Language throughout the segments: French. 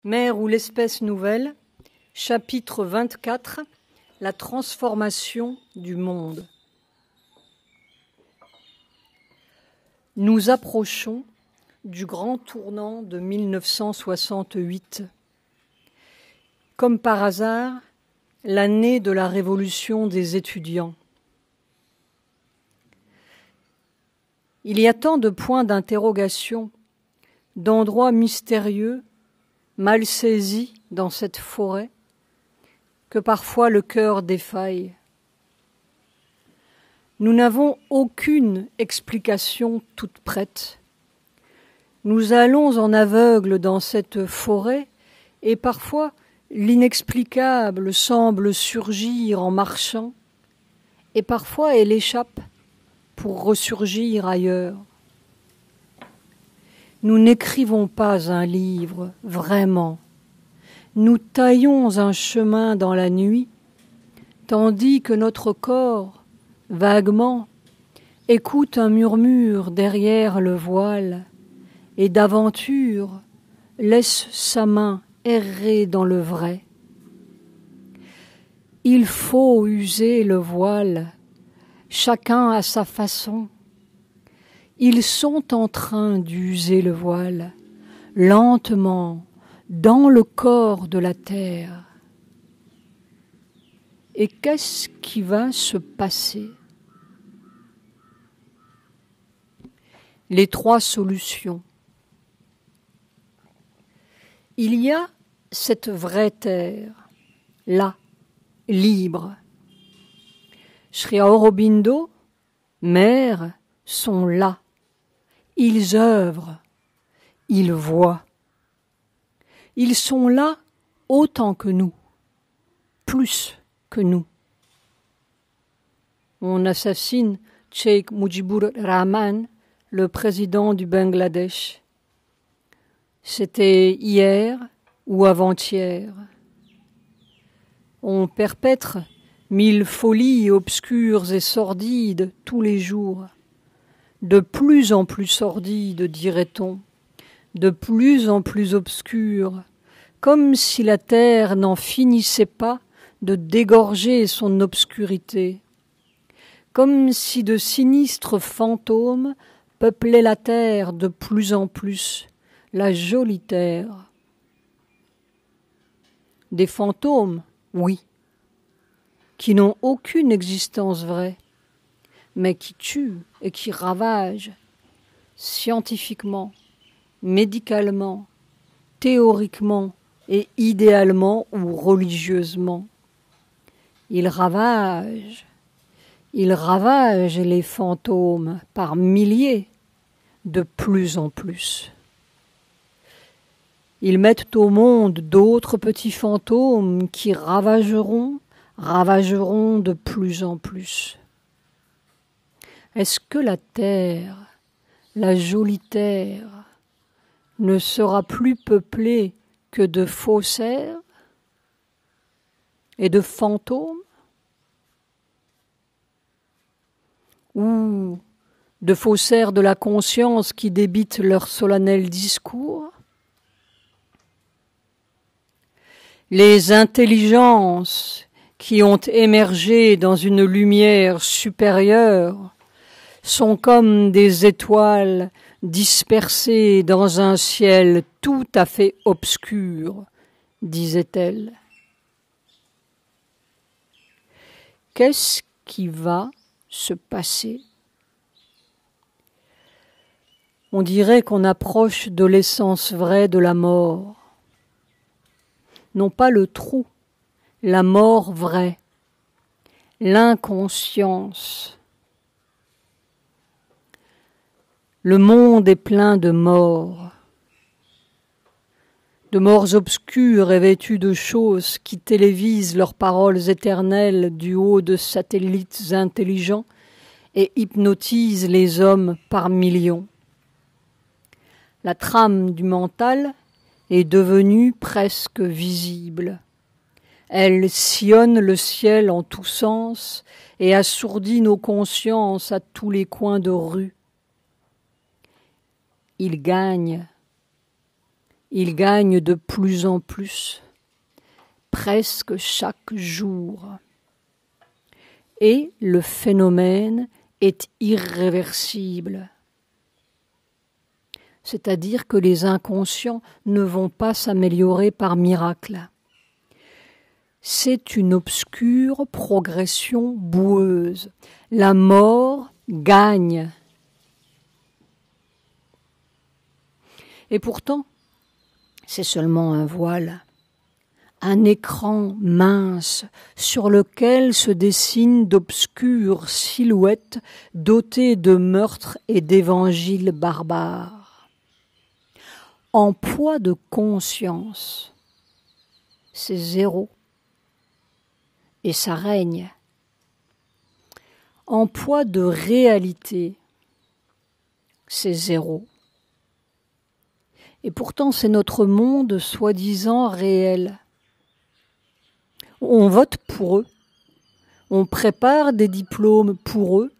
Mère ou l'espèce nouvelle, chapitre 24, la transformation du monde. Nous approchons du grand tournant de 1968. Comme par hasard, l'année de la révolution des étudiants. Il y a tant de points d'interrogation, d'endroits mystérieux, mal saisis dans cette forêt, que parfois le cœur défaille. Nous n'avons aucune explication toute prête. Nous allons en aveugle dans cette forêt et parfois l'inexplicable semble surgir en marchant et parfois elle échappe pour ressurgir ailleurs. Nous n'écrivons pas un livre, vraiment. Nous taillons un chemin dans la nuit, tandis que notre corps, vaguement, écoute un murmure derrière le voile et d'aventure laisse sa main errer dans le vrai. Il faut user le voile, chacun à sa façon. Ils sont en train d'user le voile, lentement, dans le corps de la terre. Et qu'est-ce qui va se passer? Les trois solutions. Il y a cette vraie terre, là, libre. Sri Aurobindo, mère, sont là. Ils œuvrent, ils voient. Ils sont là autant que nous, plus que nous. On assassine Sheikh Mujibur Rahman, le président du Bangladesh. C'était hier ou avant-hier. On perpètre 1000 folies obscures et sordides tous les jours. De plus en plus sordides, dirait-on, de plus en plus obscures, comme si la terre n'en finissait pas de dégorger son obscurité, comme si de sinistres fantômes peuplaient la terre de plus en plus, la jolie terre. Des fantômes, oui, qui n'ont aucune existence vraie, mais qui tuent et qui ravagent scientifiquement, médicalement, théoriquement et idéalement ou religieusement. Ils ravagent les fantômes par milliers, de plus en plus. Ils mettent au monde d'autres petits fantômes qui ravageront de plus en plus. Est-ce que la terre, la jolie terre, ne sera plus peuplée que de faussaires et de fantômes? Ou de faussaires de la conscience qui débitent leur solennel discours? Les intelligences qui ont émergé dans une lumière supérieure sont comme des étoiles dispersées dans un ciel tout à fait obscur, disait-elle. Qu'est-ce qui va se passer? On dirait qu'on approche de l'essence vraie de la mort. Non pas le trou, la mort vraie, l'inconscience. Le monde est plein de morts obscures et vêtues de choses qui télévisent leurs paroles éternelles du haut de satellites intelligents et hypnotisent les hommes par millions. La trame du mental est devenue presque visible. Elle sillonne le ciel en tous sens et assourdit nos consciences à tous les coins de rue. Il gagne, Il gagne de plus en plus, presque chaque jour. Et le phénomène est irréversible. C'est-à-dire que les inconscients ne vont pas s'améliorer par miracle. C'est une obscure progression boueuse. La mort gagne. Et pourtant, c'est seulement un voile, un écran mince sur lequel se dessinent d'obscures silhouettes dotées de meurtres et d'évangiles barbares. En poids de conscience, c'est zéro. Et ça règne. En poids de réalité, c'est zéro. Et pourtant, c'est notre monde soi-disant réel. On vote pour eux, on prépare des diplômes pour eux,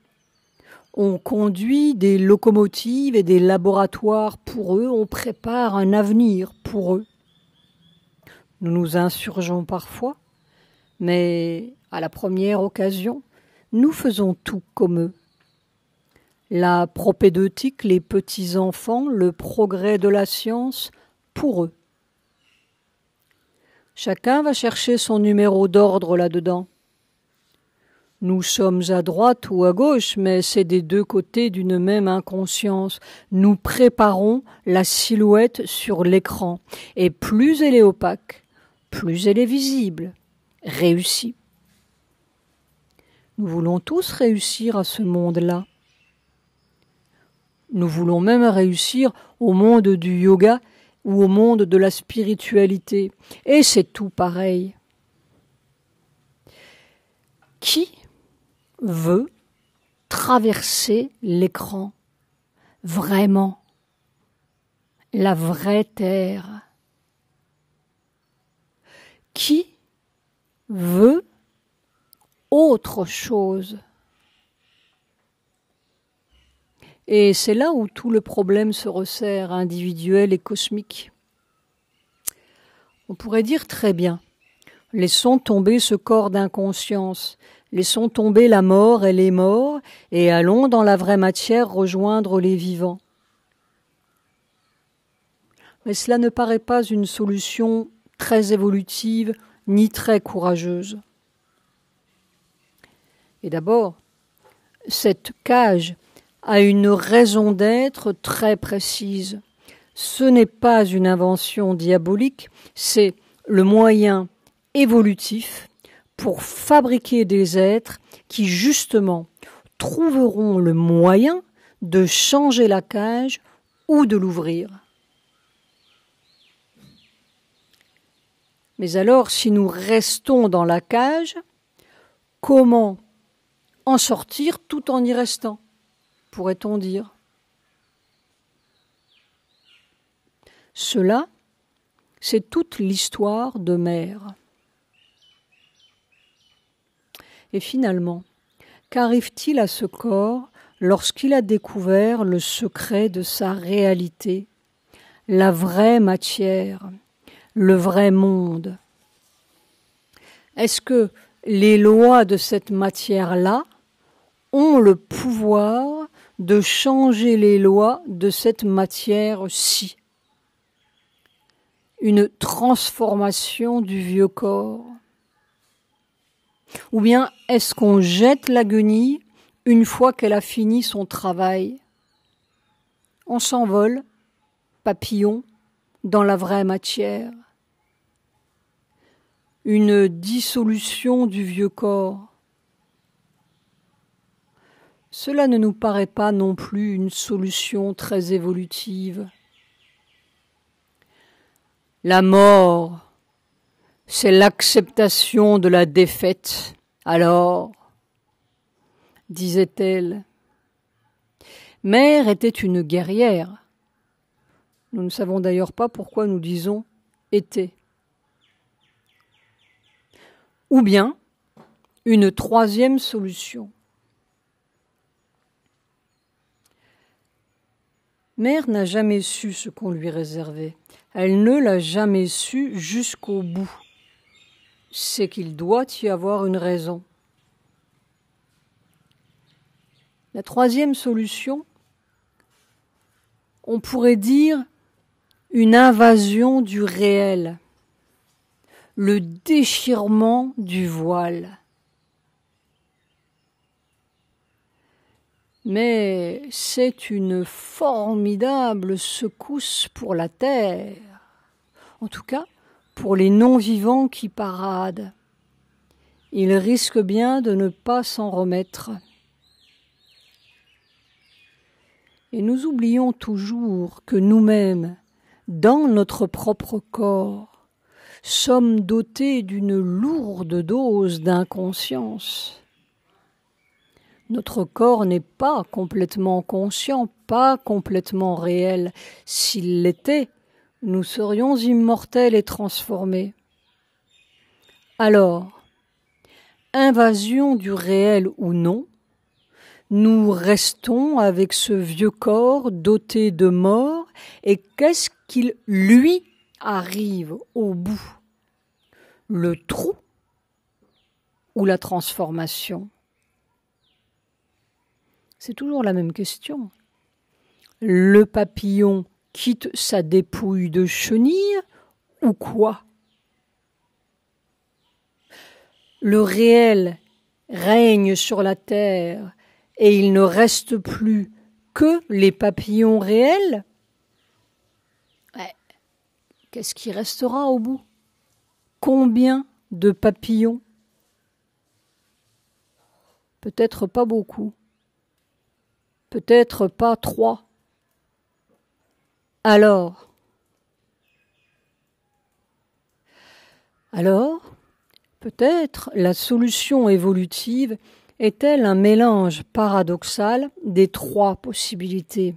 on conduit des locomotives et des laboratoires pour eux, on prépare un avenir pour eux. Nous nous insurgeons parfois, mais à la première occasion, nous faisons tout comme eux. La propédeutique, les petits-enfants, le progrès de la science, pour eux. Chacun va chercher son numéro d'ordre là-dedans. Nous sommes à droite ou à gauche, mais c'est des deux côtés d'une même inconscience. Nous préparons la silhouette sur l'écran, et plus elle est opaque, plus elle est visible, réussie. Nous voulons tous réussir à ce monde-là. Nous voulons même réussir au monde du yoga ou au monde de la spiritualité. Et c'est tout pareil. Qui veut traverser l'écran? Vraiment. La vraie terre. Qui veut autre chose? Et c'est là où tout le problème se resserre, individuel et cosmique. On pourrait dire très bien, laissons tomber ce corps d'inconscience, laissons tomber la mort et les morts, et allons dans la vraie matière rejoindre les vivants. Mais cela ne paraît pas une solution très évolutive, ni très courageuse. Et d'abord, cette cage a une raison d'être très précise. Ce n'est pas une invention diabolique, c'est le moyen évolutif pour fabriquer des êtres qui, justement, trouveront le moyen de changer la cage ou de l'ouvrir. Mais alors, si nous restons dans la cage, comment en sortir tout en y restant, pourrait-on dire? Cela, c'est toute l'histoire de Mère. Et finalement, qu'arrive-t-il à ce corps lorsqu'il a découvert le secret de sa réalité, la vraie matière, le vrai monde? Est-ce que les lois de cette matière-là ont le pouvoir de changer les lois de cette matière-ci? Une transformation du vieux corps? Ou bien est-ce qu'on jette la guenille une fois qu'elle a fini son travail? On s'envole, papillon, dans la vraie matière. Une dissolution du vieux corps. Cela ne nous paraît pas non plus une solution très évolutive. La mort, c'est l'acceptation de la défaite. Alors, disait-elle, Mère était une guerrière. Nous ne savons d'ailleurs pas pourquoi nous disons était. Ou bien une troisième solution. Mère n'a jamais su ce qu'on lui réservait. Elle ne l'a jamais su jusqu'au bout. C'est qu'il doit y avoir une raison. La troisième solution, on pourrait dire une invasion du réel, le déchirement du voile. Mais c'est une formidable secousse pour la terre, en tout cas pour les non-vivants qui paradent. Ils risquent bien de ne pas s'en remettre. Et nous oublions toujours que nous-mêmes, dans notre propre corps, sommes dotés d'une lourde dose d'inconscience. Notre corps n'est pas complètement conscient, pas complètement réel. S'il l'était, nous serions immortels et transformés. Alors, invasion du réel ou non, nous restons avec ce vieux corps doté de mort, et qu'est-ce qu'il lui arrive au bout? Le trou ou la transformation? C'est toujours la même question. Le papillon quitte sa dépouille de chenille ou quoi? Le réel règne sur la terre et il ne reste plus que les papillons réels? Ouais. Qu'est-ce qui restera au bout? Combien de papillons? Peut-être pas beaucoup. Peut-être pas 3. Alors, peut-être la solution évolutive est-elle un mélange paradoxal des 3 possibilités.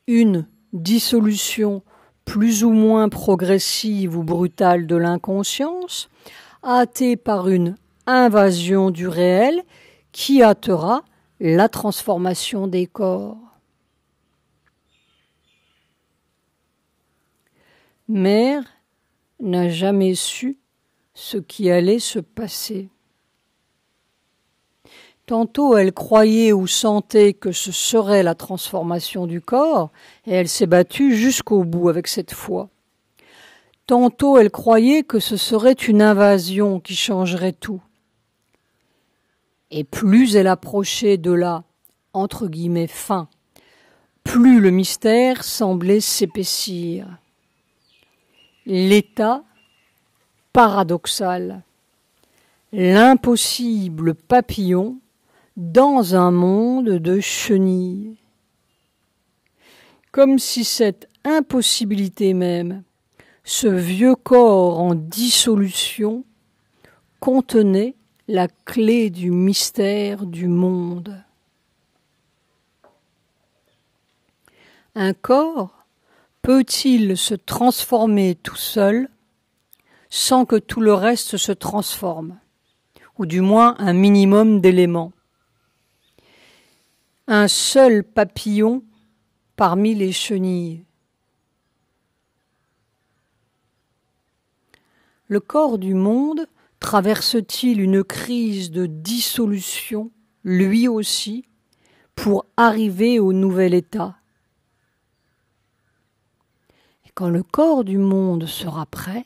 Une dissolution plus ou moins progressive ou brutale de l'inconscience, hâtée par une invasion du réel qui hâtera la transformation des corps. Mère n'a jamais su ce qui allait se passer. Tantôt elle croyait ou sentait que ce serait la transformation du corps, et elle s'est battue jusqu'au bout avec cette foi. Tantôt elle croyait que ce serait une invasion qui changerait tout. Et plus elle approchait de la, entre guillemets, fin, plus le mystère semblait s'épaissir. L'état paradoxal, l'impossible papillon dans un monde de chenilles. Comme si cette impossibilité même, ce vieux corps en dissolution, contenait la clé du mystère du monde. Un corps peut-il se transformer tout seul sans que tout le reste se transforme, ou du moins un minimum d'éléments? Un seul papillon parmi les chenilles. Le corps du monde traverse-t-il une crise de dissolution, lui aussi, pour arriver au nouvel état? Et quand le corps du monde sera prêt,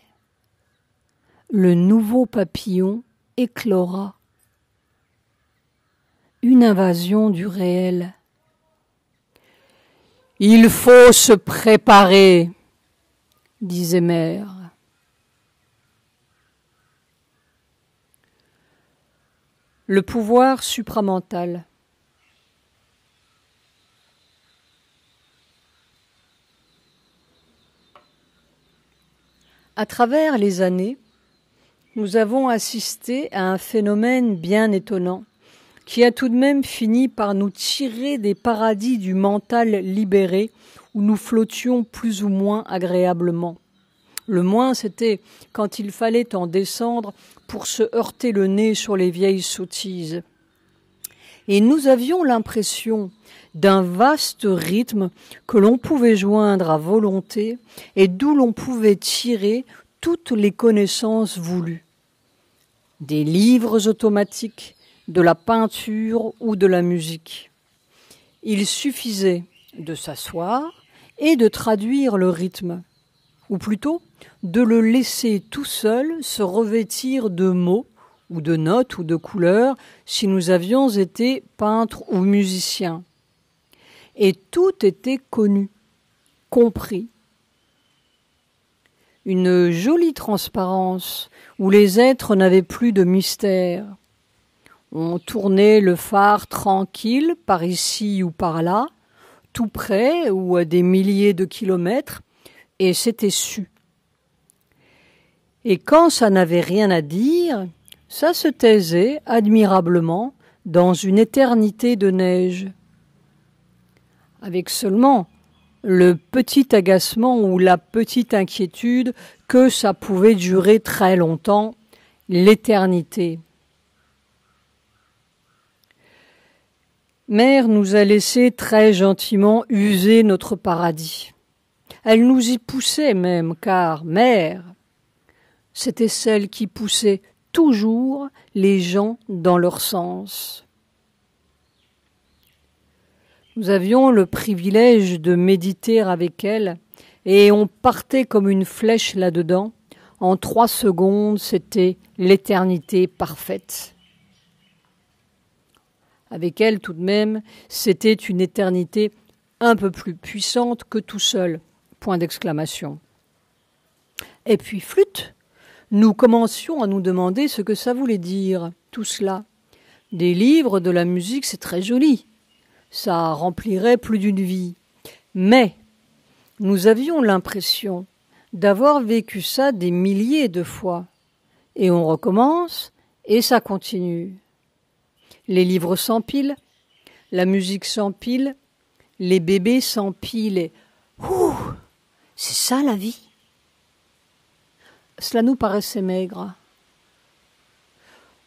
le nouveau papillon éclora. Une invasion du réel. Il faut se préparer, disait Mère. Le pouvoir supramental. À travers les années, nous avons assisté à un phénomène bien étonnant qui a tout de même fini par nous tirer des paradis du mental libéré où nous flottions plus ou moins agréablement. Le moins, c'était quand il fallait en descendre pour se heurter le nez sur les vieilles sottises. et nous avions l'impression d'un vaste rythme que l'on pouvait joindre à volonté et d'où l'on pouvait tirer toutes les connaissances voulues. Des livres automatiques, de la peinture ou de la musique. Il suffisait de s'asseoir et de traduire le rythme, ou plutôt de le laisser tout seul se revêtir de mots ou de notes ou de couleurs si nous avions été peintres ou musiciens. Et tout était connu, compris. Une jolie transparence où les êtres n'avaient plus de mystère. On tournait le phare tranquille par ici ou par là, tout près ou à des milliers de kilomètres, et c'était su. Et quand ça n'avait rien à dire, ça se taisait admirablement dans une éternité de neige. Avec seulement le petit agacement ou la petite inquiétude que ça pouvait durer très longtemps, l'éternité. Mère nous a laissé très gentiment user notre paradis. Elle nous y poussait même, car Mère, c'était celle qui poussait toujours les gens dans leur sens. Nous avions le privilège de méditer avec elle et on partait comme une flèche là-dedans. En 3 secondes, c'était l'éternité parfaite. Avec elle, tout de même, c'était une éternité un peu plus puissante que tout seul. Point d'exclamation. Et puis, flûte, nous commencions à nous demander ce que ça voulait dire, tout cela. Des livres, de la musique, c'est très joli. Ça remplirait plus d'une vie. Mais nous avions l'impression d'avoir vécu ça des milliers de fois. Et on recommence, et ça continue. Les livres s'empilent, la musique s'empile, les bébés s'empilent et « Ouh, c'est ça la vie !» Cela nous paraissait maigre.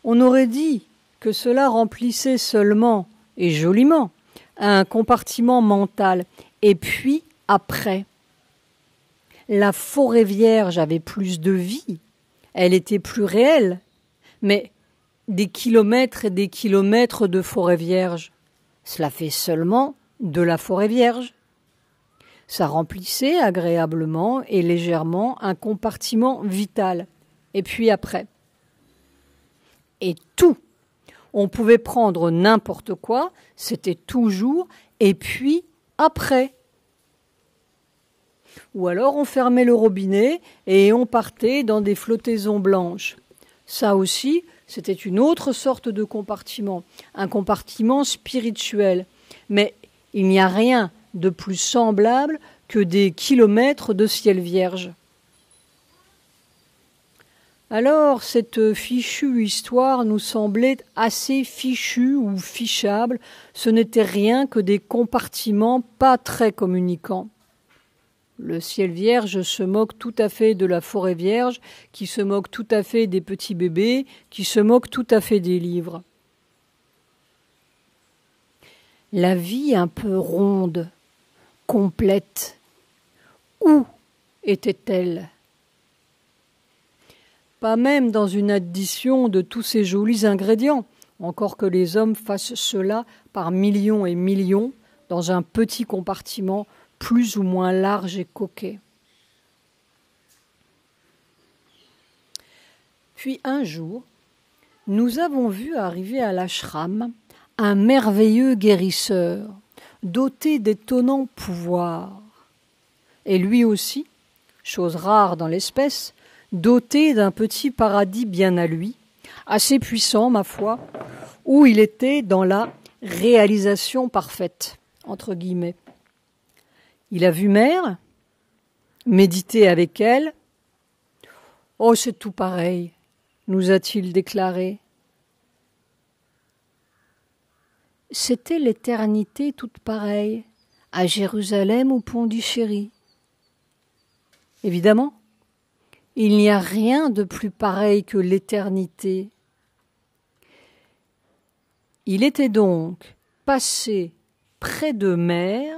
On aurait dit que cela remplissait seulement, et joliment, un compartiment mental. Et puis, après, la forêt vierge avait plus de vie, elle était plus réelle, mais des kilomètres et des kilomètres de forêt vierge, cela fait seulement de la forêt vierge. Ça remplissait agréablement et légèrement un compartiment vital. Et puis après. Et tout. On pouvait prendre n'importe quoi, c'était toujours, et puis après. Ou alors on fermait le robinet et on partait dans des flottaisons blanches. Ça aussi, c'était une autre sorte de compartiment, un compartiment spirituel. Mais il n'y a rien de plus semblable que des kilomètres de ciel vierge. Alors, cette fichue histoire nous semblait assez fichue ou fichable. Ce n'était rien que des compartiments pas très communicants. Le ciel vierge se moque tout à fait de la forêt vierge, qui se moque tout à fait des petits bébés, qui se moque tout à fait des livres. La vie un peu ronde, complète, où était-elle ? Pas même dans une addition de tous ces jolis ingrédients, encore que les hommes fassent cela par millions et millions, dans un petit compartiment plus ou moins large et coquet. Puis un jour, nous avons vu arriver à l'ashram un merveilleux guérisseur, doté d'étonnants pouvoirs. Et lui aussi, chose rare dans l'espèce, doté d'un petit paradis bien à lui, assez puissant, ma foi, où il était dans la réalisation parfaite, entre guillemets. Il a vu Mère, médité avec elle. « Oh, c'est tout pareil », nous a-t-il déclaré. C'était l'éternité toute pareille, à Jérusalem au Pondichéry. Évidemment, il n'y a rien de plus pareil que l'éternité. Il était donc passé près de mer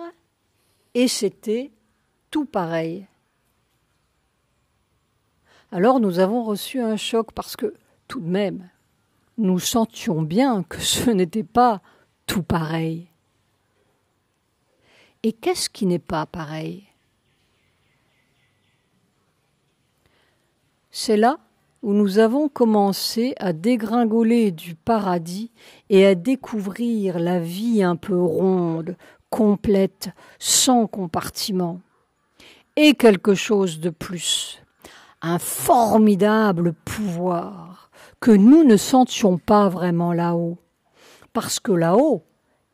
et c'était tout pareil. Alors nous avons reçu un choc parce que, tout de même, nous sentions bien que ce n'était pas tout pareil. Et qu'est-ce qui n'est pas pareil? C'est là où nous avons commencé à dégringoler du paradis et à découvrir la vie un peu ronde, complète, sans compartiment. Et quelque chose de plus, un formidable pouvoir que nous ne sentions pas vraiment là-haut. Parce que là-haut,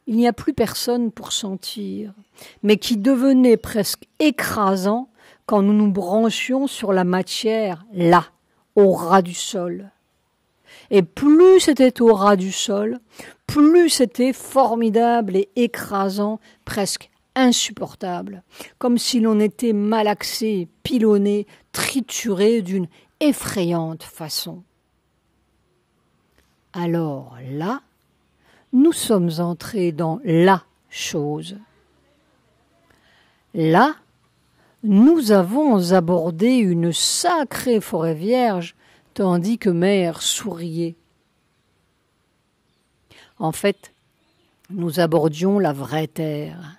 il n'y a plus personne pour sentir, mais qui devenait presque écrasant quand nous nous branchions sur la matière, là, au ras du sol. Et plus c'était au ras du sol, plus c'était formidable et écrasant, presque insupportable, comme si l'on était malaxé, pilonné, trituré d'une effrayante façon. Alors là, nous sommes entrés dans la chose. Là, nous avons abordé une sacrée forêt vierge, tandis que Mère souriait. En fait, nous abordions la vraie terre.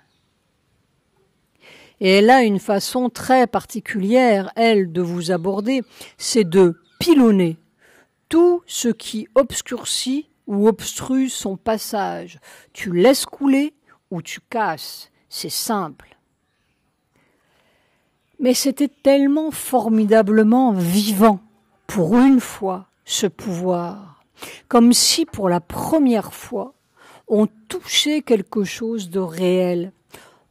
Et elle a une façon très particulière, elle, de vous aborder, c'est de pilonner tout ce qui obscurcit ou obstrue son passage. Tu laisses couler ou tu casses, c'est simple. Mais c'était tellement formidablement vivant, pour une fois, ce pouvoir, comme si pour la première fois, on touchait quelque chose de réel,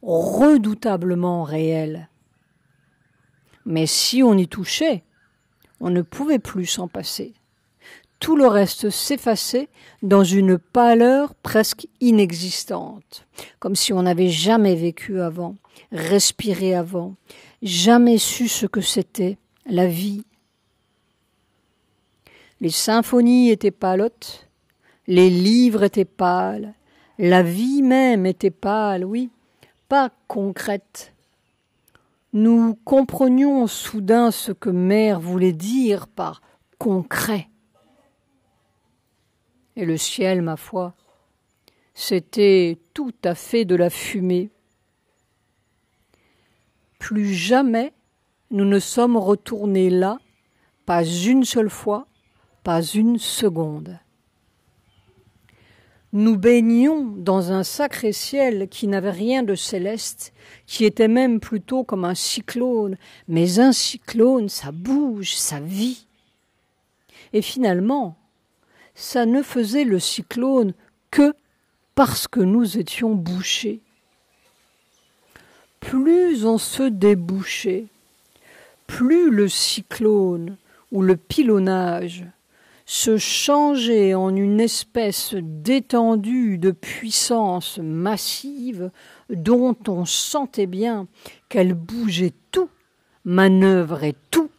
redoutablement réel. Mais si on y touchait, on ne pouvait plus s'en passer. Tout le reste s'effaçait dans une pâleur presque inexistante, comme si on n'avait jamais vécu avant, respiré avant, jamais su ce que c'était, la vie. Les symphonies étaient pâlottes, les livres étaient pâles, la vie même était pâle, oui, pas concrète. Nous comprenions soudain ce que Mère voulait dire par concret. Et le ciel, ma foi, c'était tout à fait de la fumée. Plus jamais nous ne sommes retournés là, pas une seule fois, pas une seconde. Nous baignions dans un sacré ciel qui n'avait rien de céleste, qui était même plutôt comme un cyclone. Mais un cyclone, ça bouge, ça vit. Et finalement, ça ne faisait le cyclone que parce que nous étions bouchés. Plus on se débouchait, plus le cyclone ou le pilonnage se changeait en une espèce d'étendue de puissance massive dont on sentait bien qu'elle bougeait tout, manœuvrait tout,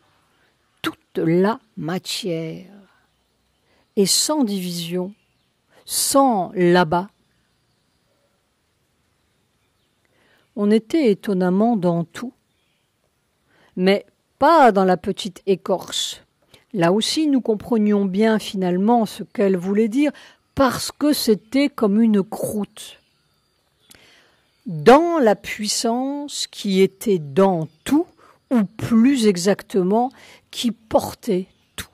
toute la matière. Et sans division, sans là-bas. On était étonnamment dans tout, mais pas dans la petite écorce. Là aussi, nous comprenions bien finalement ce qu'elle voulait dire, parce que c'était comme une croûte. Dans la puissance qui était dans tout, ou plus exactement, qui portait tout.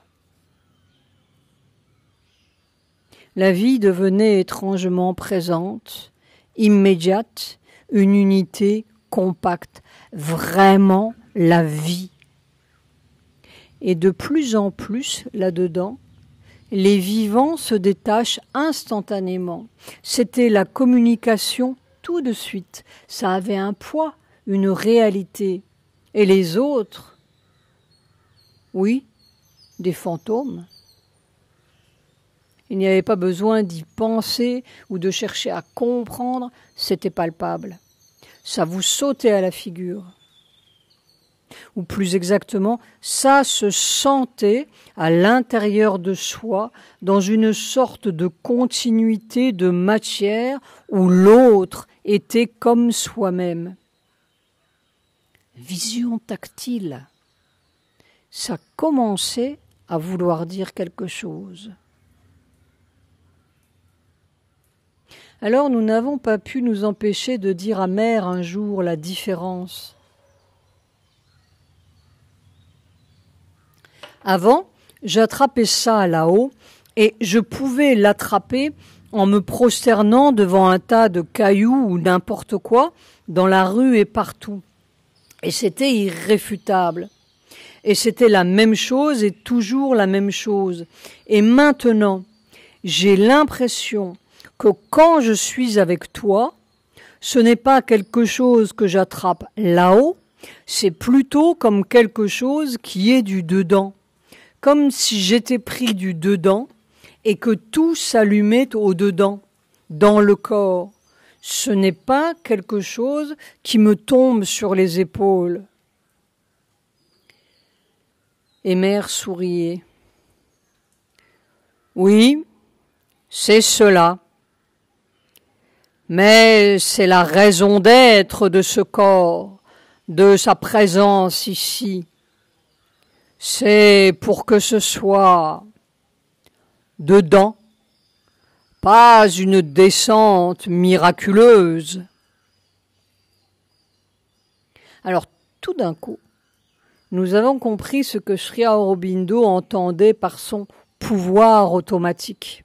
La vie devenait étrangement présente, immédiate, une unité compacte, vraiment la vie. Et de plus en plus, là-dedans, les vivants se détachent instantanément. C'était la communication tout de suite. Ça avait un poids, une réalité. Et les autres, oui, des fantômes. Il n'y avait pas besoin d'y penser ou de chercher à comprendre, c'était palpable. Ça vous sautait à la figure. ou plus exactement, ça se sentait à l'intérieur de soi, dans une sorte de continuité de matière où l'autre était comme soi-même. Vision tactile. Ça commençait à vouloir dire quelque chose. Alors nous n'avons pas pu nous empêcher de dire à Mère un jour la différence. Avant, j'attrapais ça là-haut et je pouvais l'attraper en me prosternant devant un tas de cailloux ou n'importe quoi dans la rue et partout. Et c'était irréfutable. Et c'était la même chose et toujours la même chose. Et maintenant, j'ai l'impression que quand je suis avec toi, ce n'est pas quelque chose que j'attrape là-haut, c'est plutôt comme quelque chose qui est du dedans. Comme si j'étais pris du dedans et que tout s'allumait au dedans, dans le corps. Ce n'est pas quelque chose qui me tombe sur les épaules. Et Mère souriait. Oui, c'est cela. Mais c'est la raison d'être de ce corps, de sa présence ici. C'est pour que ce soit dedans, pas une descente miraculeuse. Alors, tout d'un coup, nous avons compris ce que Sri Aurobindo entendait par son pouvoir automatique.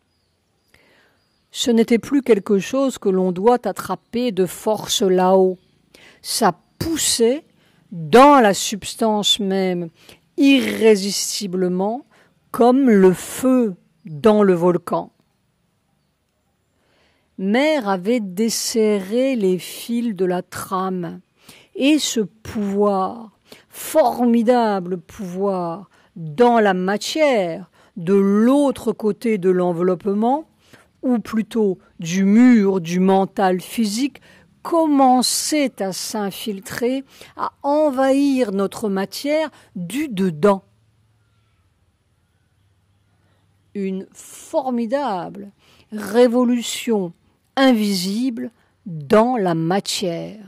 Ce n'était plus quelque chose que l'on doit attraper de force là-haut. Ça poussait dans la substance même, irrésistiblement, comme le feu dans le volcan. Mère avait desserré les fils de la trame, et ce pouvoir, formidable pouvoir, dans la matière, de l'autre côté de l'enveloppement, ou plutôt du mur du mental physique, commençait à s'infiltrer, à envahir notre matière du dedans. Une formidable révolution invisible dans la matière.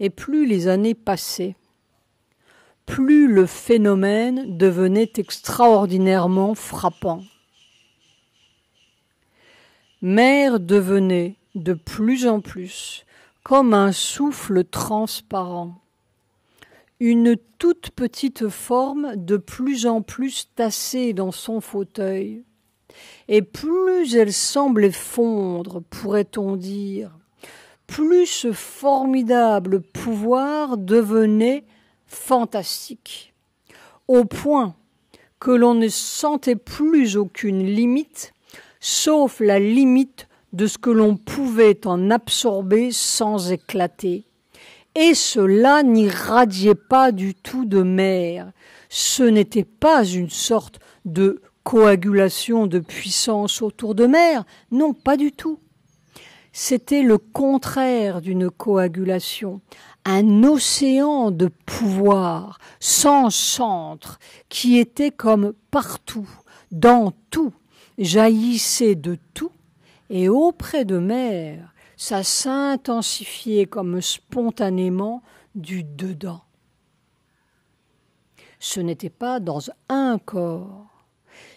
Et plus les années passaient, plus le phénomène devenait extraordinairement frappant. Mère devenait de plus en plus comme un souffle transparent, une toute petite forme de plus en plus tassée dans son fauteuil. Et plus elle semblait fondre, pourrait-on dire, plus ce formidable pouvoir devenait fantastique, au point que l'on ne sentait plus aucune limite, sauf la limite de ce que l'on pouvait en absorber sans éclater. Et cela n'irradiait pas du tout de Mère. Ce n'était pas une sorte de coagulation de puissance autour de Mère, non, pas du tout. C'était le contraire d'une coagulation, un océan de pouvoir, sans centre, qui était comme partout, dans tout, jaillissait de tout, et auprès de Mère, ça s'intensifiait comme spontanément du dedans. Ce n'était pas dans un corps,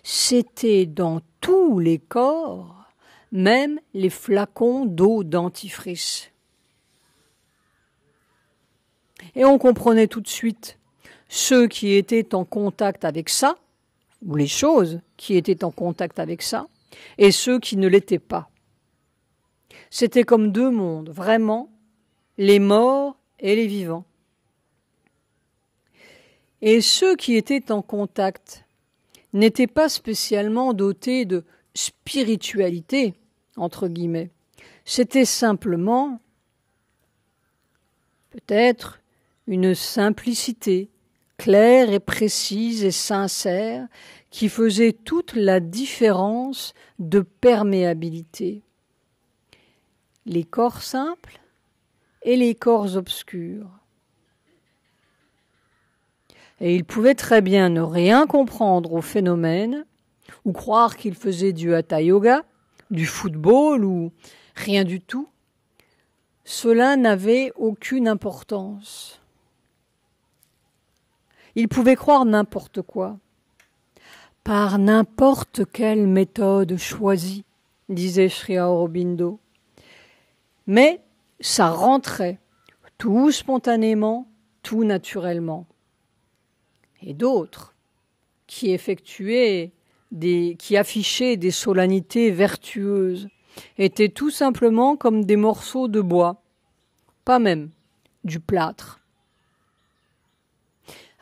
c'était dans tous les corps, même les flacons d'eau dentifrice. Et on comprenait tout de suite ceux qui étaient en contact avec ça, ou les choses qui étaient en contact avec ça, et ceux qui ne l'étaient pas. C'était comme deux mondes, vraiment, les morts et les vivants. Et ceux qui étaient en contact n'étaient pas spécialement dotés de spiritualité, entre guillemets. C'était simplement, peut-être, une simplicité claire et précise et sincère qui faisait toute la différence de perméabilité. Les corps simples et les corps obscurs. Et il pouvait très bien ne rien comprendre au phénomène, ou croire qu'il faisait du hatha yoga, du football ou rien du tout. Cela n'avait aucune importance. Il pouvait croire n'importe quoi, par n'importe quelle méthode choisie, disait Sri Aurobindo. Mais ça rentrait, tout spontanément, tout naturellement. Et d'autres, qui affichaient des solennités vertueuses, étaient tout simplement comme des morceaux de bois, pas même du plâtre.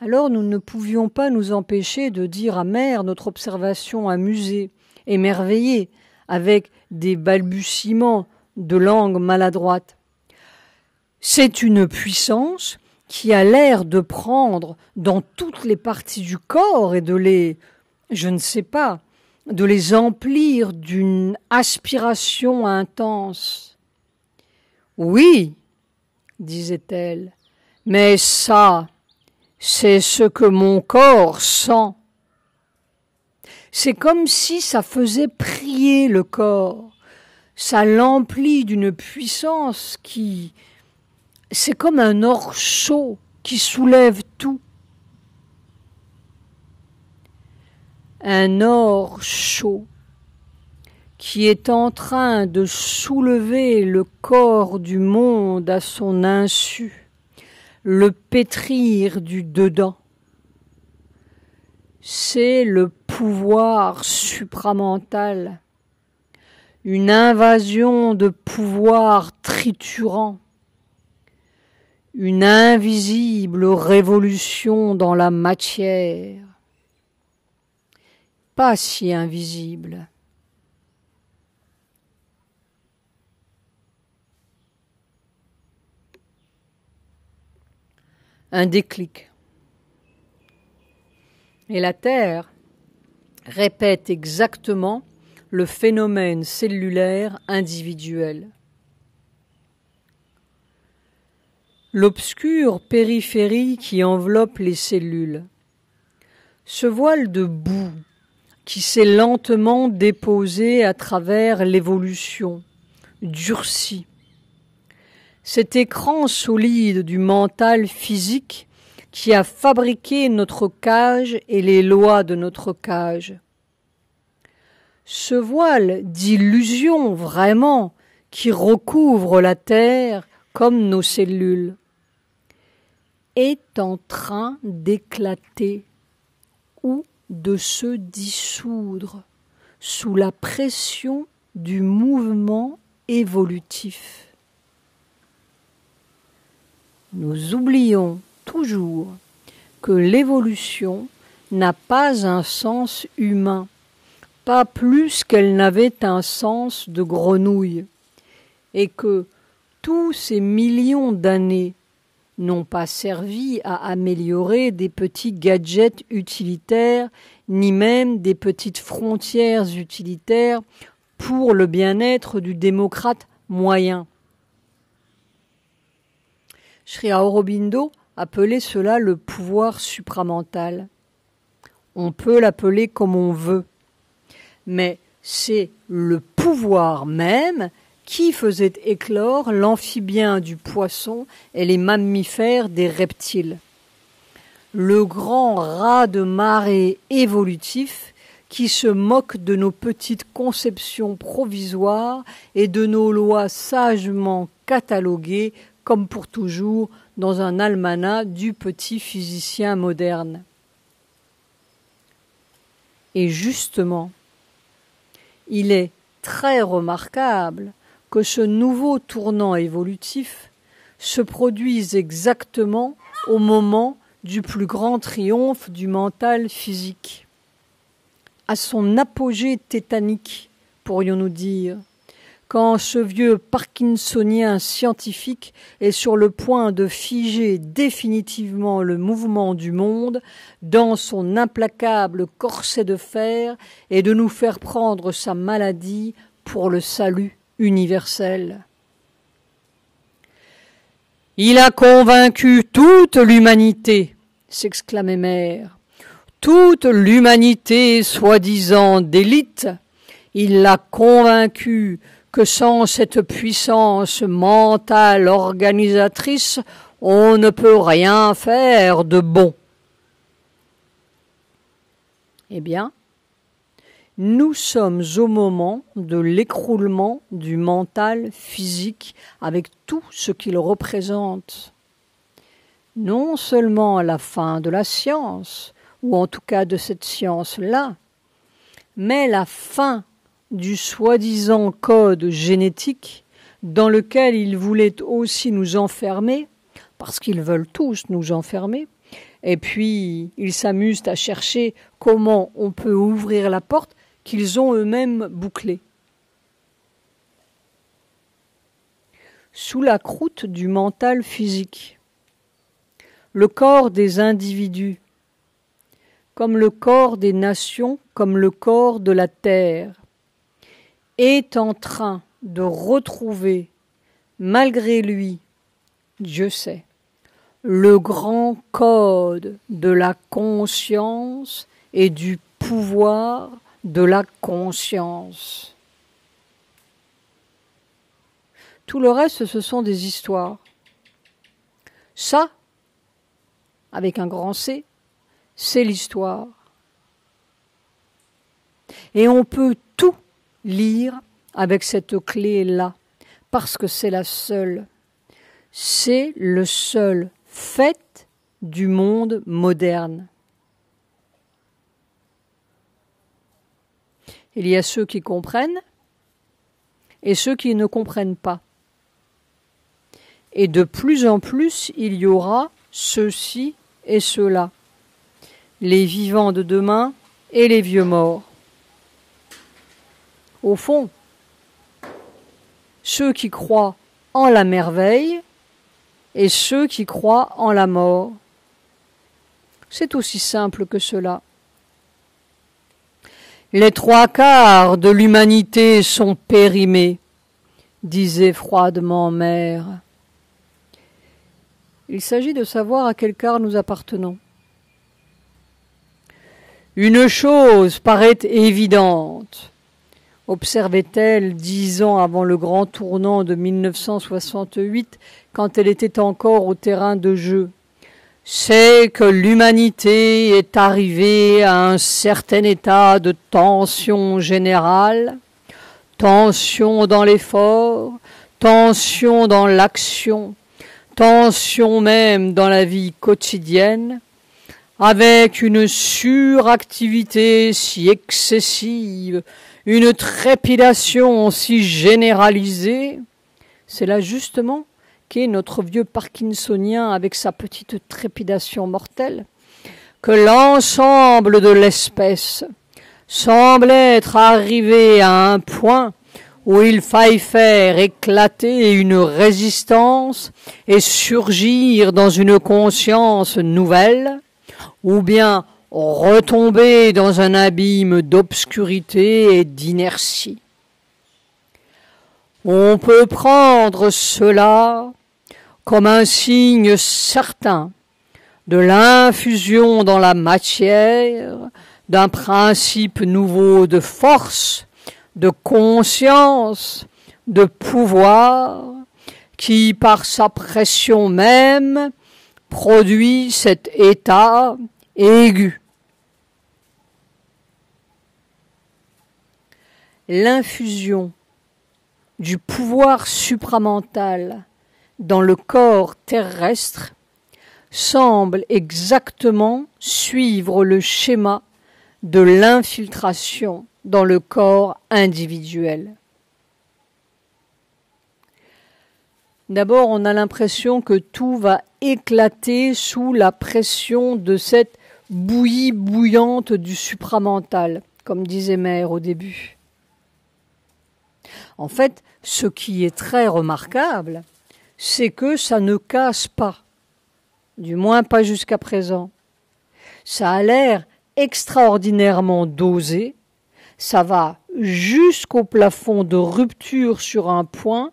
Alors nous ne pouvions pas nous empêcher de dire amère notre observation amusée, émerveillée, avec des balbutiements de langue maladroite. C'est une puissance qui a l'air de prendre dans toutes les parties du corps et de les emplir d'une aspiration intense. Oui, disait-elle, mais ça, c'est ce que mon corps sent. C'est comme si ça faisait prier le corps. Ça l'emplit d'une puissance c'est comme un or chaud qui soulève tout. Un or chaud qui est en train de soulever le corps du monde à son insu, le pétrir du dedans. C'est le pouvoir supramental, une invasion de pouvoir triturant, une invisible révolution dans la matière, pas si invisible. Un déclic. Et la Terre répète exactement le phénomène cellulaire individuel. L'obscure périphérie qui enveloppe les cellules, ce voile de boue qui s'est lentement déposé à travers l'évolution, durci, cet écran solide du mental physique qui a fabriqué notre cage et les lois de notre cage. Ce voile d'illusion vraiment qui recouvre la Terre comme nos cellules est en train d'éclater ou de se dissoudre sous la pression du mouvement évolutif. Nous oublions toujours que l'évolution n'a pas un sens humain, pas plus qu'elle n'avait un sens de grenouille, et que tous ces millions d'années n'ont pas servi à améliorer des petits gadgets utilitaires, ni même des petites frontières utilitaires pour le bien-être du démocrate moyen. Sri Aurobindo appelait cela le pouvoir supramental. On peut l'appeler comme on veut, mais c'est le pouvoir même qui faisait éclore l'amphibien du poisson et les mammifères des reptiles. Le grand raz de marée évolutif qui se moque de nos petites conceptions provisoires et de nos lois sagement cataloguées comme pour toujours dans un almanach du petit physicien moderne. Et justement, il est très remarquable que ce nouveau tournant évolutif se produise exactement au moment du plus grand triomphe du mental physique, à son apogée tétanique, pourrions-nous dire, quand ce vieux parkinsonien scientifique est sur le point de figer définitivement le mouvement du monde dans son implacable corset de fer et de nous faire prendre sa maladie pour le salut universel. Il a convaincu toute l'humanité, s'exclamait Mère. Toute l'humanité soi-disant d'élite, il l'a convaincu que sans cette puissance mentale organisatrice, on ne peut rien faire de bon. Eh bien, nous sommes au moment de l'écroulement du mental physique avec tout ce qu'il représente. Non seulement à la fin de la science, ou en tout cas de cette science-là, mais la fin du soi-disant code génétique dans lequel ils voulaient aussi nous enfermer, parce qu'ils veulent tous nous enfermer, et puis ils s'amusent à chercher comment on peut ouvrir la porte qu'ils ont eux-mêmes bouclée. Sous la croûte du mental physique, le corps des individus, comme le corps des nations, comme le corps de la terre, est en train de retrouver, malgré lui, Dieu sait, le grand code de la conscience et du pouvoir de la conscience. Tout le reste, ce sont des histoires. Ça, avec un grand C, c'est l'histoire. Et on peut tout lire avec cette clé-là, parce que c'est la seule. C'est le seul fait du monde moderne. Il y a ceux qui comprennent et ceux qui ne comprennent pas. Et de plus en plus, il y aura ceux-ci et ceux-là, les vivants de demain et les vieux morts. Au fond, ceux qui croient en la merveille et ceux qui croient en la mort. C'est aussi simple que cela. Les 3/4 de l'humanité sont périmés, disait froidement Mère. Il s'agit de savoir à quel quart nous appartenons. Une chose paraît évidente, observait-elle 10 ans avant le grand tournant de 1968, quand elle était encore au terrain de jeu. C'est que l'humanité est arrivée à un certain état de tension générale, tension dans l'effort, tension dans l'action, tension même dans la vie quotidienne, avec une suractivité si excessive, une trépidation si généralisée. C'est là justement qu'est notre vieux parkinsonien avec sa petite trépidation mortelle, que l'ensemble de l'espèce semble être arrivé à un point où il faille faire éclater une résistance et surgir dans une conscience nouvelle, ou bien retomber dans un abîme d'obscurité et d'inertie. On peut prendre cela comme un signe certain de l'infusion dans la matière d'un principe nouveau de force, de conscience, de pouvoir, qui, par sa pression même, produit cet état aigu. L'infusion du pouvoir supramental dans le corps terrestre semble exactement suivre le schéma de l'infiltration dans le corps individuel. D'abord, on a l'impression que tout va éclater sous la pression de cette bouillie bouillante du supramental, comme disait Mère au début. En fait, ce qui est très remarquable, c'est que ça ne casse pas, du moins pas jusqu'à présent. Ça a l'air extraordinairement dosé, ça va jusqu'au plafond de rupture sur un point,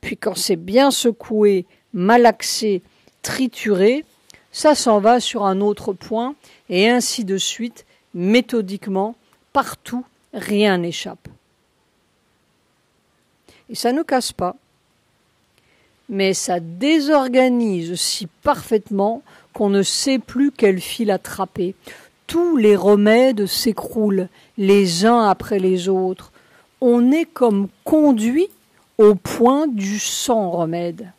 puis quand c'est bien secoué, malaxé, trituré, ça s'en va sur un autre point, et ainsi de suite, méthodiquement, partout, rien n'échappe. Et ça ne casse pas, mais ça désorganise si parfaitement qu'on ne sait plus quel fil attraper. Tous les remèdes s'écroulent les uns après les autres. On est comme conduit au point du sans remède,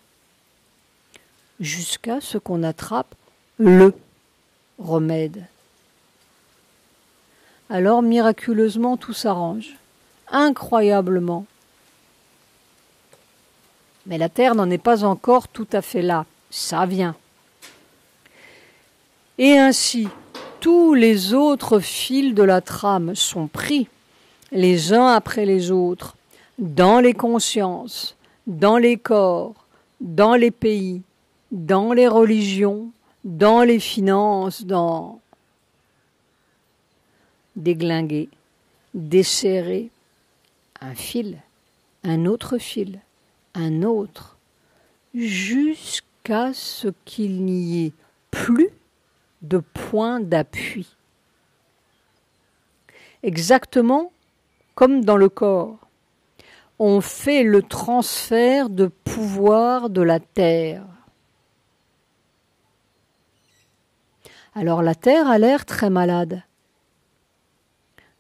jusqu'à ce qu'on attrape le remède. Alors miraculeusement tout s'arrange, incroyablement. Mais la Terre n'en est pas encore tout à fait là, ça vient. Et ainsi, tous les autres fils de la trame sont pris, les uns après les autres, dans les consciences, dans les corps, dans les pays, dans les religions, dans les finances, dans déglinguer, desserrer, un fil, un autre fil, un autre, jusqu'à ce qu'il n'y ait plus de point d'appui. Exactement comme dans le corps, on fait le transfert de pouvoir de la Terre. Alors la Terre a l'air très malade,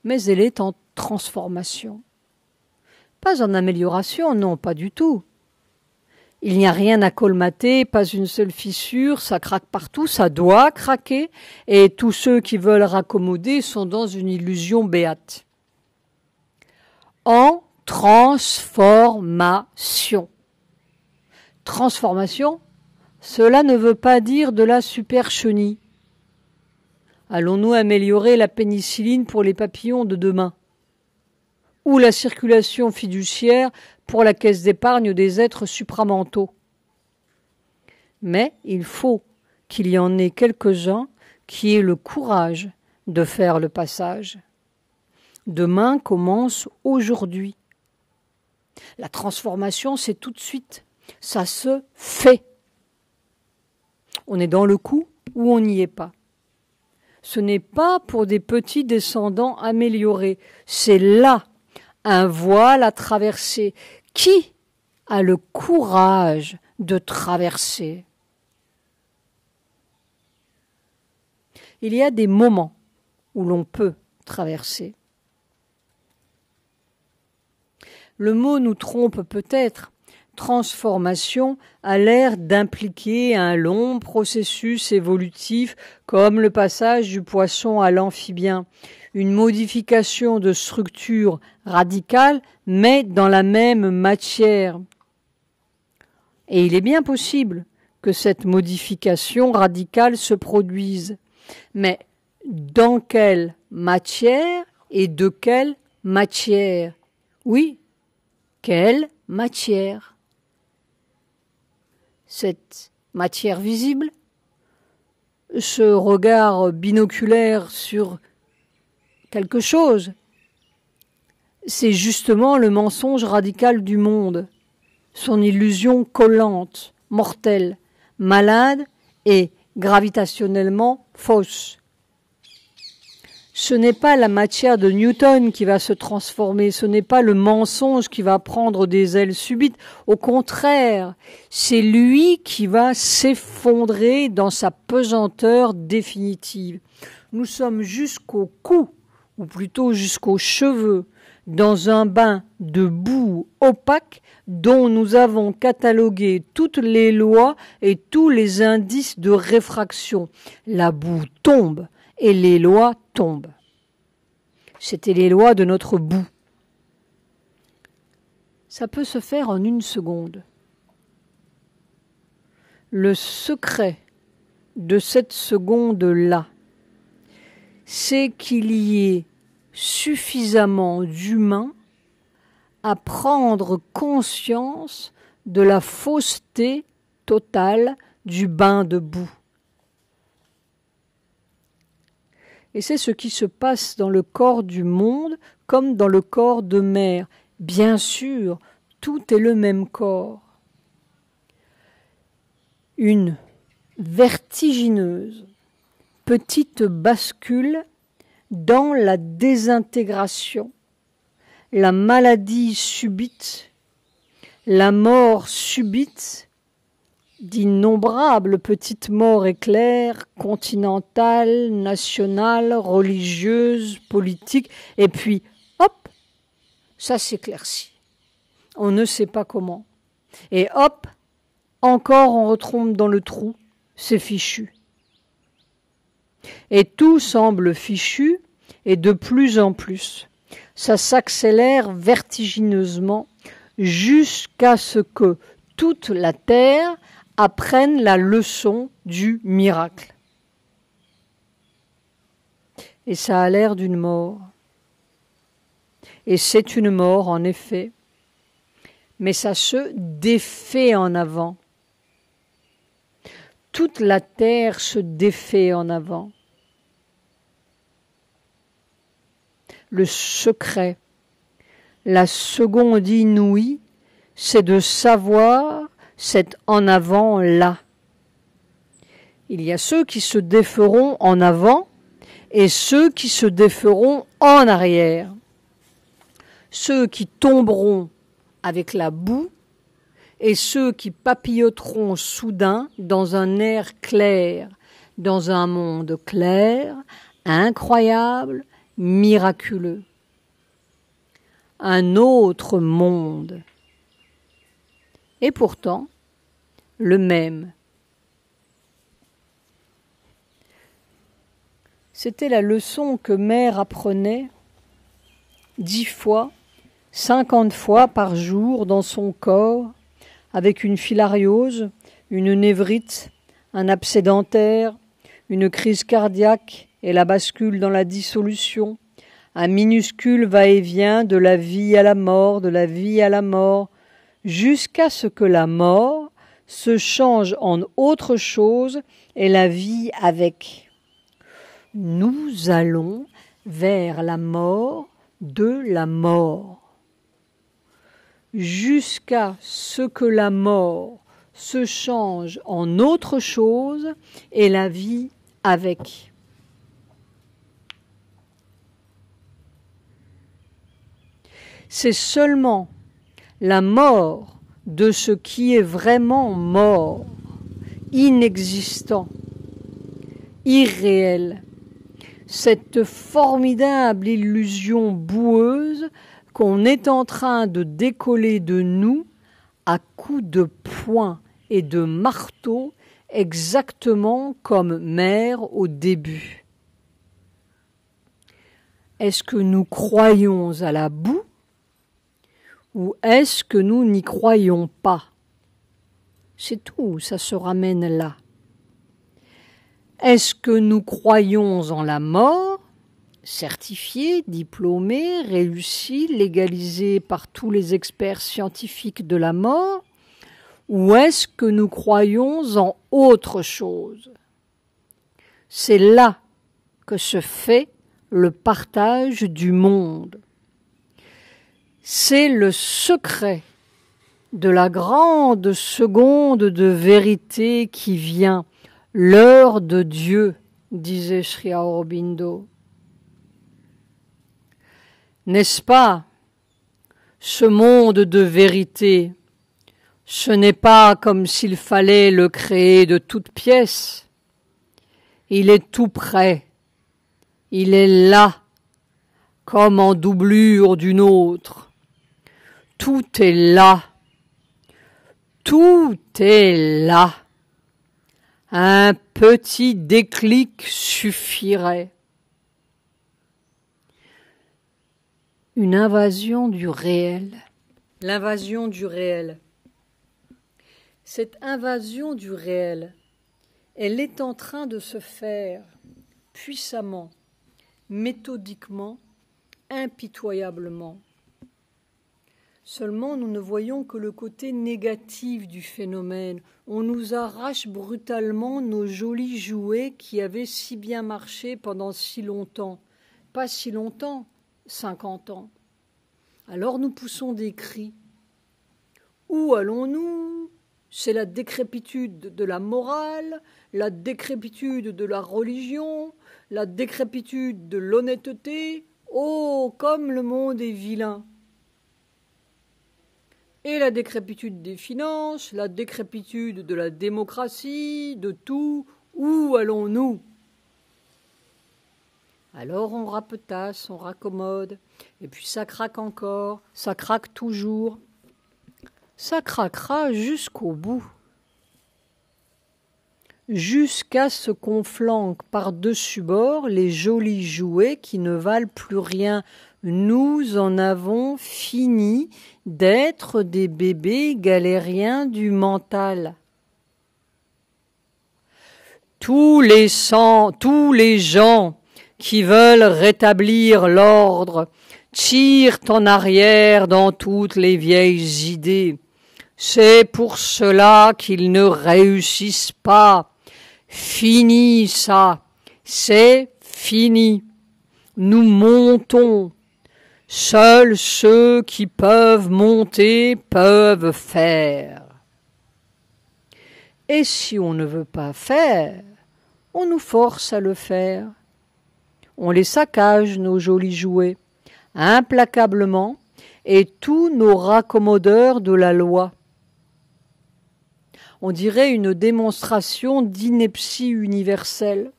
mais elle est en transformation. Pas en amélioration, non, pas du tout. Il n'y a rien à colmater, pas une seule fissure, ça craque partout, ça doit craquer, et tous ceux qui veulent raccommoder sont dans une illusion béate. En transformation. Transformation, cela ne veut pas dire de la superchenie. Allons-nous améliorer la pénicilline pour les papillons de demain? Ou la circulation fiduciaire pour la caisse d'épargne des êtres supramentaux? Mais il faut qu'il y en ait quelques-uns qui aient le courage de faire le passage. Demain commence aujourd'hui. La transformation, c'est tout de suite. Ça se fait. On est dans le coup ou on n'y est pas. Ce n'est pas pour des petits descendants améliorés. C'est là un voile à traverser. Qui a le courage de traverser? Il y a des moments où l'on peut traverser. Le mot nous trompe peut-être. Transformation a l'air d'impliquer un long processus évolutif comme le passage du poisson à l'amphibien, une modification de structure radicale mais dans la même matière. Et il est bien possible que cette modification radicale se produise, mais dans quelle matière et de quelle matière? Oui, quelle matière? Cette matière visible, ce regard binoculaire sur quelque chose, c'est justement le mensonge radical du monde, son illusion collante, mortelle, malade et gravitationnellement fausse. Ce n'est pas la matière de Newton qui va se transformer, ce n'est pas le mensonge qui va prendre des ailes subites. Au contraire, c'est lui qui va s'effondrer dans sa pesanteur définitive. Nous sommes jusqu'au cou, ou plutôt jusqu'aux cheveux, dans un bain de boue opaque dont nous avons catalogué toutes les lois et tous les indices de réfraction. La boue tombe et les lois tombent. C'était les lois de notre boue. Ça peut se faire en une seconde. Le secret de cette seconde-là, c'est qu'il y ait suffisamment d'humains à prendre conscience de la fausseté totale du bain de boue. Et c'est ce qui se passe dans le corps du monde comme dans le corps de mère. Bien sûr, tout est le même corps. une vertigineuse petite bascule dans la désintégration, la maladie subite, la mort subite d'innombrables petites morts éclairs, continentales, nationales, religieuses, politiques, et puis, hop, ça s'éclaircit. On ne sait pas comment. Et hop, encore on retombe dans le trou, c'est fichu. Et tout semble fichu, et de plus en plus. Ça s'accélère vertigineusement jusqu'à ce que toute la terre apprenne la leçon du miracle. Et ça a l'air d'une mort. Et c'est une mort, en effet, mais ça se défait en avant. Toute la terre se défait en avant. Le secret, la seconde inouïe, c'est de savoir cet en avant-là. Il y a ceux qui se déferont en avant et ceux qui se déferont en arrière. Ceux qui tomberont avec la boue et ceux qui papilloteront soudain dans un air clair, dans un monde clair, incroyable, miraculeux. Un autre monde. Et pourtant, le même. C'était la leçon que Mère apprenait 10 fois, 50 fois par jour dans son corps, avec une filariose, une névrite, un abcès dentaire, une crise cardiaque et la bascule dans la dissolution, un minuscule va-et-vient de la vie à la mort, de la vie à la mort, jusqu'à ce que la mort se change en autre chose et la vie avec. Nous allons vers la mort de la mort, jusqu'à ce que la mort se change en autre chose et la vie avec. C'est seulement la mort de ce qui est vraiment mort, inexistant, irréel, cette formidable illusion boueuse qu'on est en train de décoller de nous à coups de poing et de marteau, exactement comme Mère au début. Est-ce que nous croyons à la boue ou est-ce que nous n'y croyons pas? C'est tout, ça se ramène là. Est-ce que nous croyons en la mort, certifiée, diplômée, réussie, légalisée par tous les experts scientifiques de la mort, ou est-ce que nous croyons en autre chose? C'est là que se fait le partage du monde. C'est le secret de la grande seconde de vérité qui vient, l'heure de Dieu, disait Sri Aurobindo. N'est-ce pas, ce monde de vérité, ce n'est pas comme s'il fallait le créer de toutes pièces. Il est tout près, il est là, comme en doublure d'une autre. Tout est là, tout est là. Un petit déclic suffirait. Une invasion du réel. L'invasion du réel. Cette invasion du réel, elle est en train de se faire puissamment, méthodiquement, impitoyablement. Seulement, nous ne voyons que le côté négatif du phénomène. On nous arrache brutalement nos jolis jouets qui avaient si bien marché pendant si longtemps. Pas si longtemps, 50 ans. Alors nous poussons des cris. Où allons-nous? c'est la décrépitude de la morale, la décrépitude de la religion, la décrépitude de l'honnêteté. Oh, comme le monde est vilain! Et la décrépitude des finances, la décrépitude de la démocratie, de tout. Où allons-nous? Alors on rapetasse, on raccommode, et puis ça craque encore, ça craque toujours. Ça craquera jusqu'au bout. Jusqu'à ce qu'on flanque par-dessus bord les jolis jouets qui ne valent plus rien. Nous en avons fini d'être des bébés galériens du mental. Tous les gens qui veulent rétablir l'ordre tirent en arrière dans toutes les vieilles idées. C'est pour cela qu'ils ne réussissent pas. Fini ça, c'est fini. Nous montons. Seuls ceux qui peuvent monter peuvent faire. Et si on ne veut pas faire, on nous force à le faire. On les saccage, nos jolis jouets, implacablement, et tous nos raccommodeurs de la loi. On dirait une démonstration d'ineptie universelle.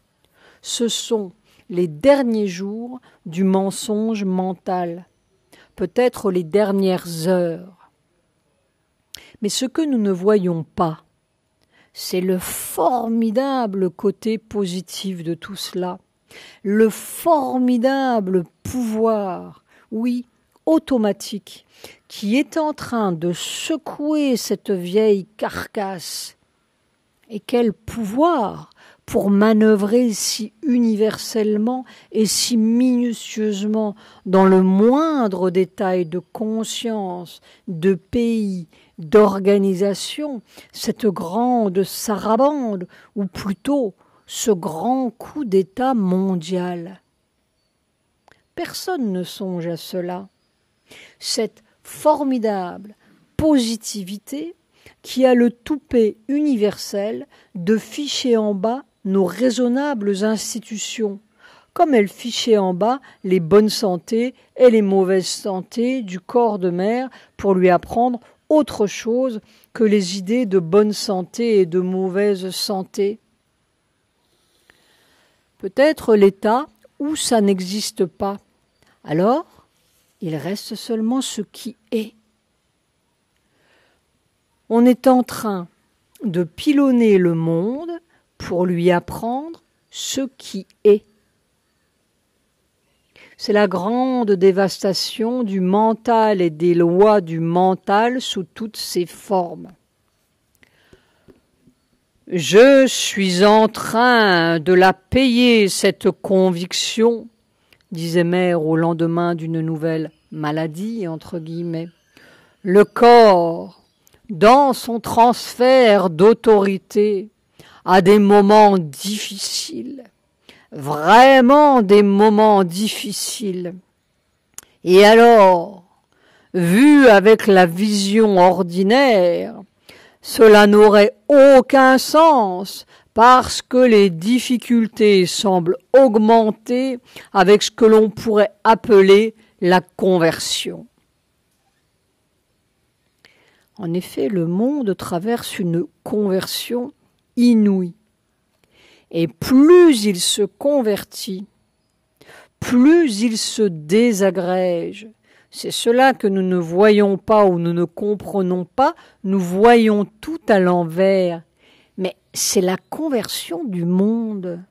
Ce sont les derniers jours du mensonge mental, peut-être les dernières heures. Mais ce que nous ne voyons pas, c'est le formidable côté positif de tout cela, le formidable pouvoir, oui, automatique, qui est en train de secouer cette vieille carcasse. Et quel pouvoir pour manœuvrer si universellement et si minutieusement dans le moindre détail de conscience, de pays, d'organisation, cette grande sarabande, ou plutôt ce grand coup d'État mondial. Personne ne songe à cela. Cette formidable positivité qui a le toupet universel de ficher en bas nos raisonnables institutions, comme elle fichait en bas les bonnes santé et les mauvaises santé du corps de mère pour lui apprendre autre chose que les idées de bonne santé et de mauvaise santé. Peut-être l'état où ça n'existe pas. Alors, il reste seulement ce qui est. On est en train de pilonner le monde pour lui apprendre ce qui est. C'est la grande dévastation du mental et des lois du mental sous toutes ses formes. Je suis en train de la payer, cette conviction, disait Mère au lendemain d'une nouvelle maladie, entre guillemets. Le corps, dans son transfert d'autorité, a des moments difficiles, vraiment des moments difficiles. Et alors, vu avec la vision ordinaire, cela n'aurait aucun sens parce que les difficultés semblent augmenter avec ce que l'on pourrait appeler la conversion. En effet, le monde traverse une conversion inouïe. Et plus il se convertit, plus il se désagrège. C'est cela que nous ne voyons pas ou nous ne comprenons pas, nous voyons tout à l'envers. Mais c'est la conversion du monde.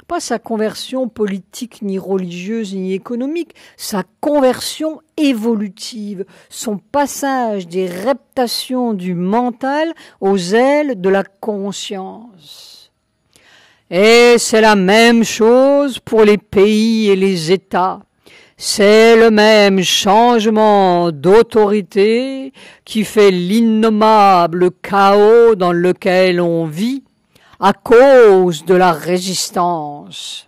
Pas sa conversion politique, ni religieuse, ni économique, sa conversion évolutive, son passage des reptations du mental aux ailes de la conscience. Et c'est la même chose pour les pays et les États. C'est le même changement d'autorité qui fait l'innommable chaos dans lequel on vit à cause de la résistance.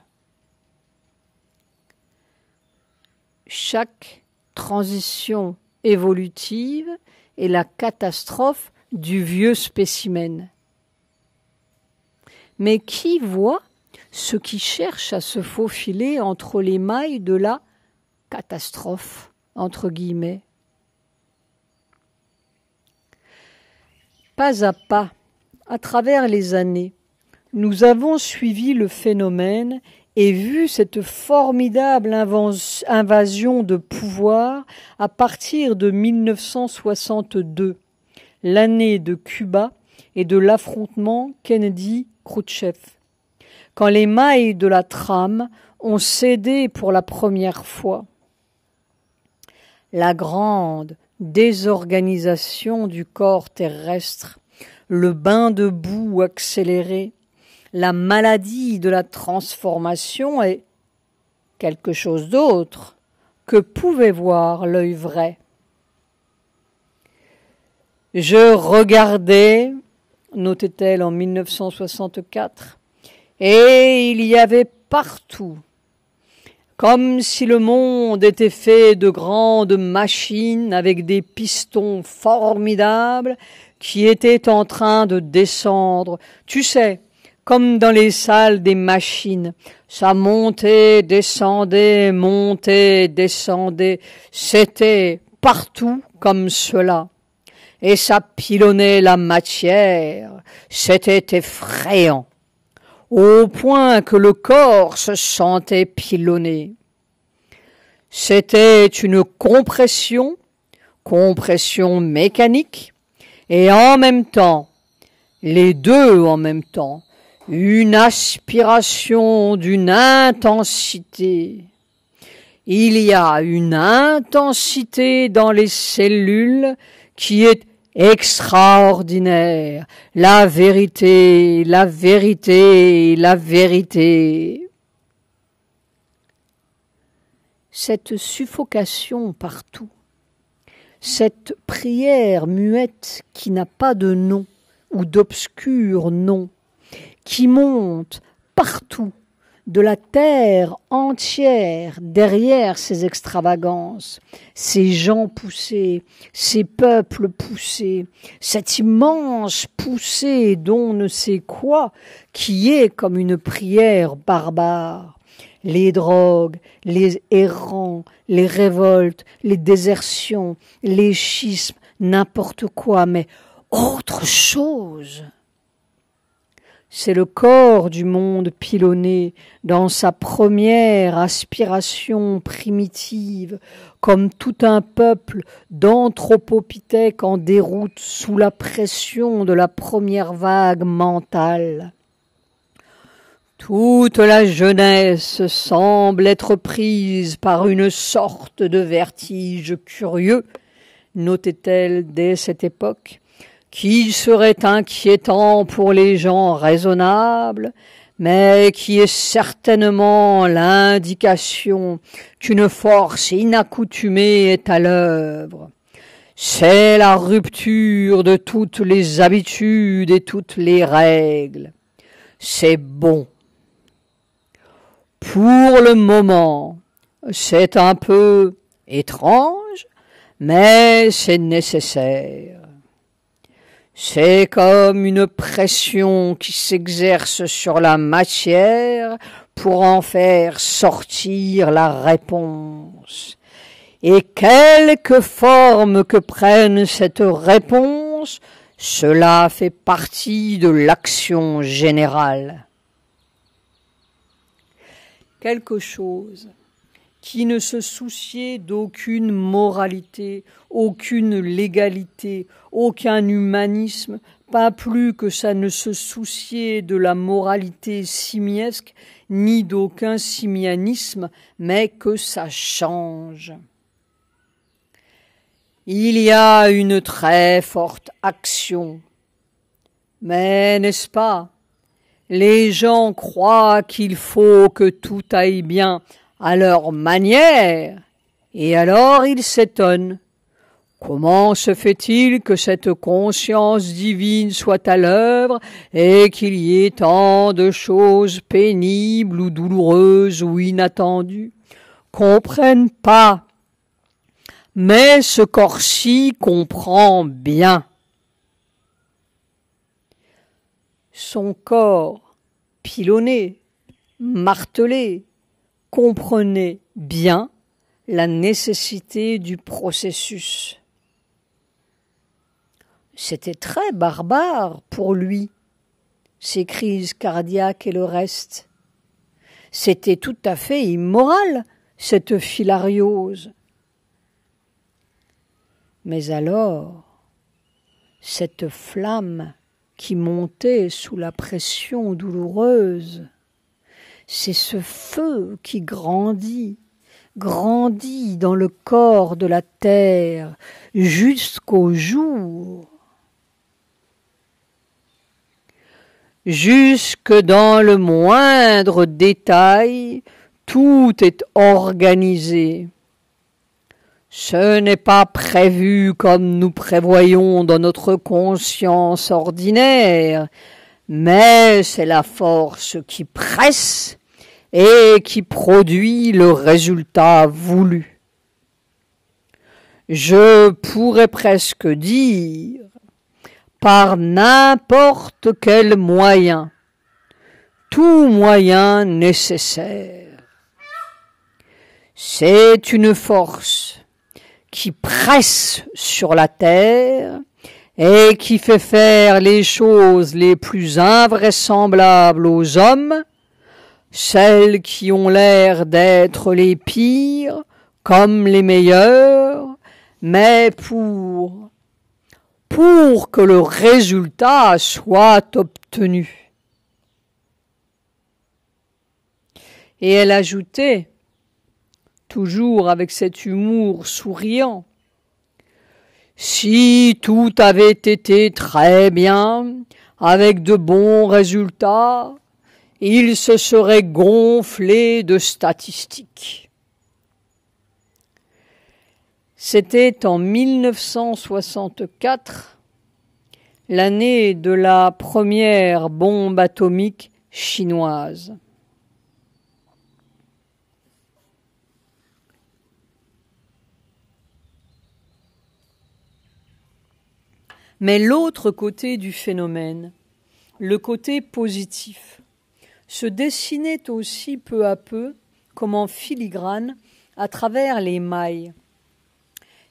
Chaque transition évolutive est la catastrophe du vieux spécimen. Mais qui voit ce qui cherche à se faufiler entre les mailles de la catastrophe, entre guillemets? Pas à pas, à travers les années, nous avons suivi le phénomène et vu cette formidable invasion de pouvoir à partir de 1962, l'année de Cuba et de l'affrontement Kennedy-Khrouchtchev, quand les mailles de la trame ont cédé pour la première fois. La grande désorganisation du corps terrestre, le bain de boue accéléré, la maladie de la transformation est quelque chose d'autre que pouvait voir l'œil vrai. Je regardais, notait-elle en 1964, et il y avait partout, comme si le monde était fait de grandes machines avec des pistons formidables qui étaient en train de descendre, tu sais, comme dans les salles des machines. Ça montait, descendait, montait, descendait. C'était partout comme cela. Et ça pilonnait la matière. C'était effrayant. Au point que le corps se sentait pilonné. C'était une compression mécanique, et en même temps, les deux en même temps, une aspiration d'une intensité. Il y a une intensité dans les cellules qui est extraordinaire. La vérité, la vérité, la vérité. Cette suffocation partout, cette prière muette qui n'a pas de nom ou d'obscur nom, qui monte partout de la terre entière derrière ces extravagances, ces gens poussés, ces peuples poussés, cette immense poussée d'on ne sait quoi qui est comme une prière barbare. Les drogues, les errants, les révoltes, les désertions, les schismes, n'importe quoi, mais autre chose. C'est le corps du monde pilonné dans sa première aspiration primitive, comme tout un peuple d'anthropopithèques en déroute sous la pression de la première vague mentale. Toute la jeunesse semble être prise par une sorte de vertige curieux, notait-elle dès cette époque, qui serait inquiétant pour les gens raisonnables, mais qui est certainement l'indication qu'une force inaccoutumée est à l'œuvre. C'est la rupture de toutes les habitudes et toutes les règles. C'est bon. Pour le moment, c'est un peu étrange, mais c'est nécessaire. C'est comme une pression qui s'exerce sur la matière pour en faire sortir la réponse. Et quelque forme que prenne cette réponse, cela fait partie de l'action générale. Quelque chose qui ne se souciait d'aucune moralité, aucune légalité, aucun humanisme, pas plus que ça ne se souciait de la moralité simiesque, ni d'aucun simianisme, mais que ça change. Il y a une très forte action. Mais, n'est-ce pas, les gens croient qu'il faut que tout aille bien à leur manière, et alors ils s'étonnent. Comment se fait-il que cette conscience divine soit à l'œuvre et qu'il y ait tant de choses pénibles ou douloureuses ou inattendues? Comprennent pas. Mais ce corps-ci comprend bien. Son corps, pilonné, martelé, comprenait bien la nécessité du processus. C'était très barbare pour lui, ces crises cardiaques et le reste. C'était tout à fait immoral, cette filariose. Mais alors, cette flamme qui montait sous la pression douloureuse, c'est ce feu qui grandit dans le corps de la terre jusqu'au jour. Jusque dans le moindre détail, tout est organisé. Ce n'est pas prévu comme nous prévoyons dans notre conscience ordinaire, mais c'est la force qui presse et qui produit le résultat voulu. Je pourrais presque dire par n'importe quel moyen, tout moyen nécessaire. C'est une force qui presse sur la terre et qui fait faire les choses les plus invraisemblables aux hommes, celles qui ont l'air d'être les pires comme les meilleures, mais pour que le résultat soit obtenu. Et elle ajoutait, toujours avec cet humour souriant, « Si tout avait été très bien, avec de bons résultats, il se serait gonflé de statistiques. » C'était en 1964, l'année de la première bombe atomique chinoise. Mais l'autre côté du phénomène, le côté positif, se dessinait aussi peu à peu, comme en filigrane, à travers les mailles.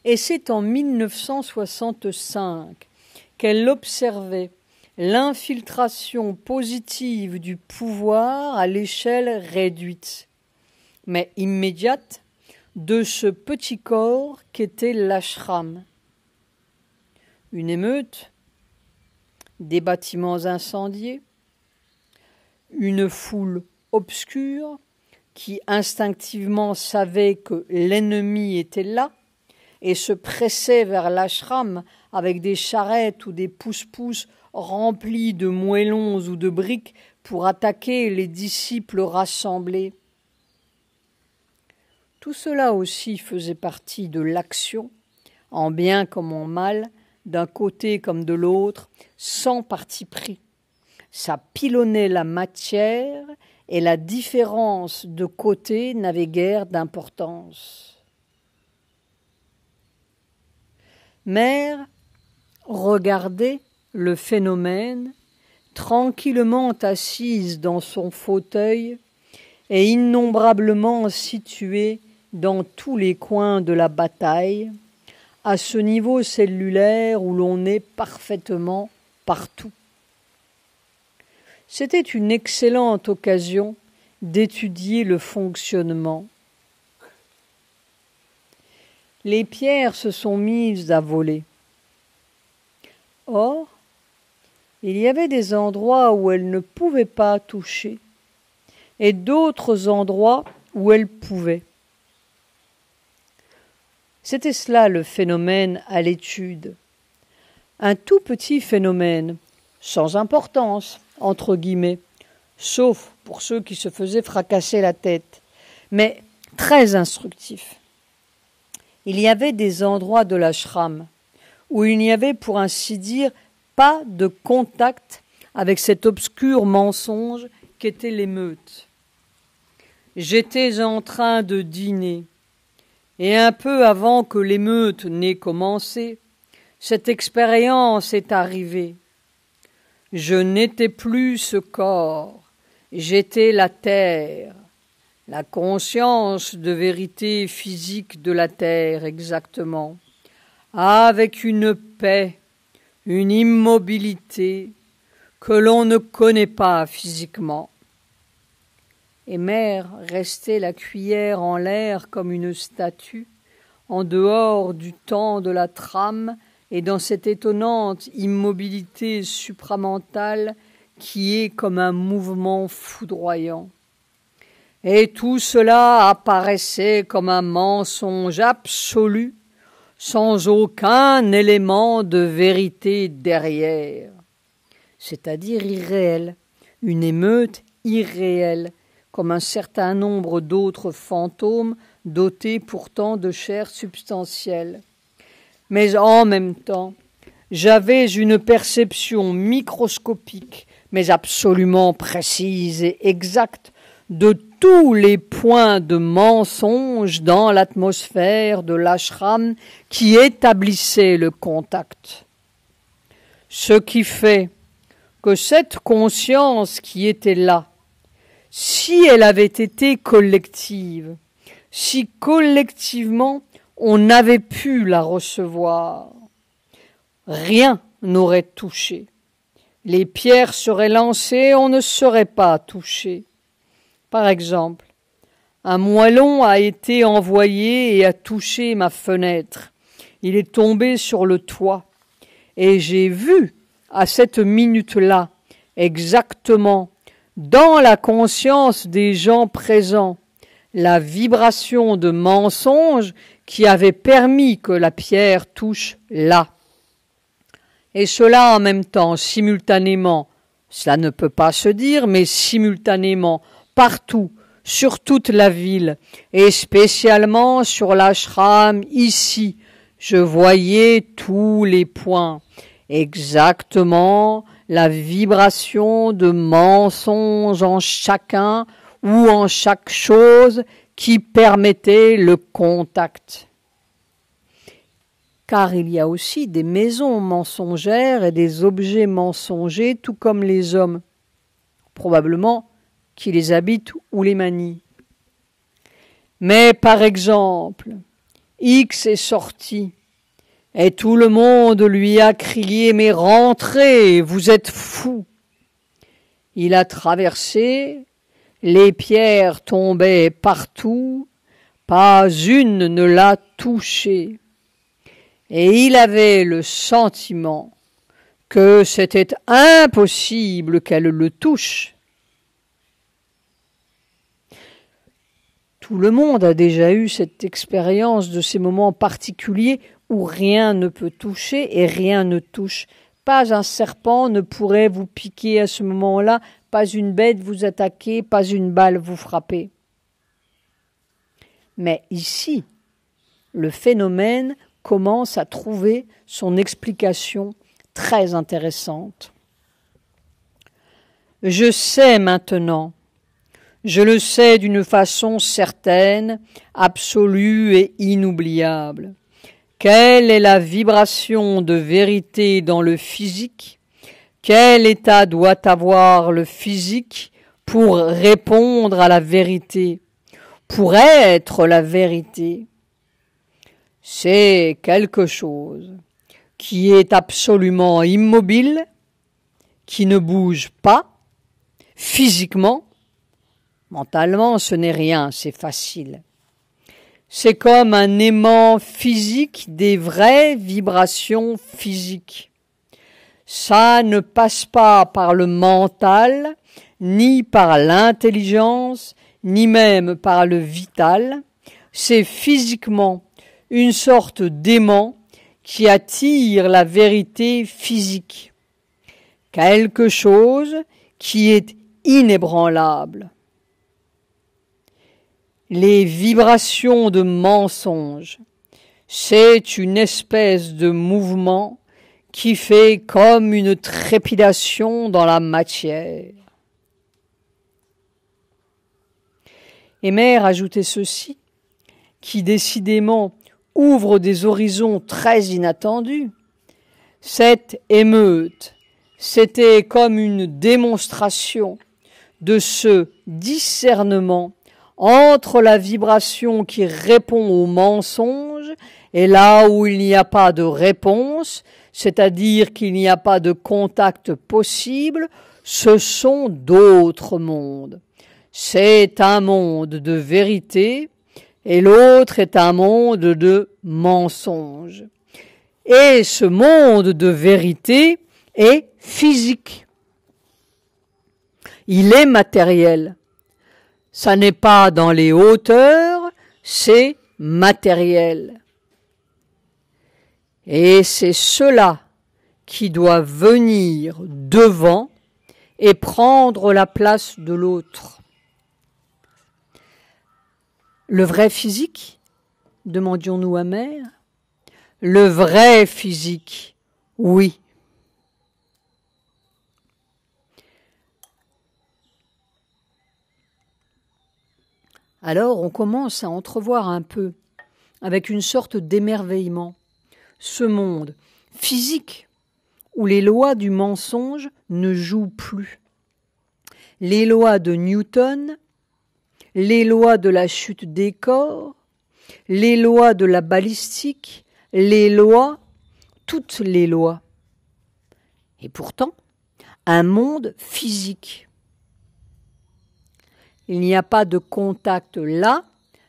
Et c'est en 1965 qu'elle observait l'infiltration positive du pouvoir à l'échelle réduite, mais immédiate, de ce petit corps qu'était l'ashram. Une émeute, des bâtiments incendiés, une foule obscure qui instinctivement savait que l'ennemi était là et se pressait vers l'ashram avec des charrettes ou des pousse-pousse remplis de moellons ou de briques pour attaquer les disciples rassemblés. Tout cela aussi faisait partie de l'action, en bien comme en mal, d'un côté comme de l'autre, sans parti pris. Ça pilonnait la matière et la différence de côté n'avait guère d'importance. Mère regardait le phénomène, tranquillement assise dans son fauteuil et innombrablement située dans tous les coins de la bataille, à ce niveau cellulaire où l'on est parfaitement partout. C'était une excellente occasion d'étudier le fonctionnement. Les pierres se sont mises à voler. Or, il y avait des endroits où elles ne pouvaient pas toucher et d'autres endroits où elles pouvaient. C'était cela le phénomène à l'étude. Un tout petit phénomène, sans importance, entre guillemets, sauf pour ceux qui se faisaient fracasser la tête, mais très instructif. Il y avait des endroits de l'ashram où il n'y avait, pour ainsi dire, pas de contact avec cet obscur mensonge qu'était l'émeute. J'étais en train de dîner, et un peu avant que l'émeute n'ait commencé, cette expérience est arrivée. Je n'étais plus ce corps, j'étais la terre, la conscience de vérité physique de la terre exactement, avec une paix, une immobilité que l'on ne connaît pas physiquement. Et Mère restait la cuillère en l'air comme une statue, en dehors du temps de la trame et dans cette étonnante immobilité supramentale qui est comme un mouvement foudroyant. Et tout cela apparaissait comme un mensonge absolu, sans aucun élément de vérité derrière, c'est-à-dire irréel, une émeute irréelle, comme un certain nombre d'autres fantômes dotés pourtant de chair substantielle. Mais en même temps, j'avais une perception microscopique, mais absolument précise et exacte, de tous les points de mensonge dans l'atmosphère de l'ashram qui établissait le contact. Ce qui fait que cette conscience qui était là, si elle avait été collective, si collectivement on avait pu la recevoir, rien n'aurait touché. Les pierres seraient lancées, on ne serait pas touché. Par exemple, un moellon a été envoyé et a touché ma fenêtre. Il est tombé sur le toit. Et j'ai vu, à cette minute-là, exactement, dans la conscience des gens présents, la vibration de mensonge qui avait permis que la pierre touche là. Et cela en même temps, simultanément, cela ne peut pas se dire, mais simultanément, partout, sur toute la ville, et spécialement sur l'ashram ici, je voyais tous les points, exactement la vibration de mensonge en chacun ou en chaque chose qui permettait le contact. Car il y a aussi des maisons mensongères et des objets mensongers, tout comme les hommes, probablement qui les habitent ou les manient. Mais par exemple, X est sorti, et tout le monde lui a crié « Mais rentrez, vous êtes fous !» Il a traversé, les pierres tombaient partout, pas une ne l'a touché. Et il avait le sentiment que c'était impossible qu'elle le touche. Tout le monde a déjà eu cette expérience de ces moments particuliers où rien ne peut toucher et rien ne touche. Pas un serpent ne pourrait vous piquer à ce moment-là, pas une bête vous attaquer, pas une balle vous frapper. Mais ici, le phénomène commence à trouver son explication très intéressante. Je sais maintenant, je le sais d'une façon certaine, absolue et inoubliable. Quelle est la vibration de vérité dans le physique? Quel état doit avoir le physique pour répondre à la vérité, pour être la vérité? C'est quelque chose qui est absolument immobile, qui ne bouge pas, physiquement. Mentalement, ce n'est rien, c'est facile. C'est comme un aimant physique des vraies vibrations physiques. Ça ne passe pas par le mental, ni par l'intelligence, ni même par le vital. C'est physiquement une sorte d'aimant qui attire la vérité physique. Quelque chose qui est inébranlable. Les vibrations de mensonge, c'est une espèce de mouvement qui fait comme une trépidation dans la matière. Et Mère ajoutait ceci, qui décidément ouvre des horizons très inattendus. Cette émeute C'était comme une démonstration de ce discernement entre la vibration qui répond au mensonge et là où il n'y a pas de réponse, c'est-à-dire qu'il n'y a pas de contact possible, ce sont d'autres mondes. C'est un monde de vérité et l'autre est un monde de mensonge. Et ce monde de vérité est physique. Il est matériel. Ça n'est pas dans les hauteurs, c'est matériel. Et c'est cela qui doit venir devant et prendre la place de l'autre. Le vrai physique, demandions-nous à Mère. Le vrai physique, oui. Alors on commence à entrevoir un peu, avec une sorte d'émerveillement, ce monde physique où les lois du mensonge ne jouent plus. Les lois de Newton, les lois de la chute des corps, les lois de la balistique, les lois, toutes les lois. Et pourtant, un monde physique. Il n'y a pas de contact là,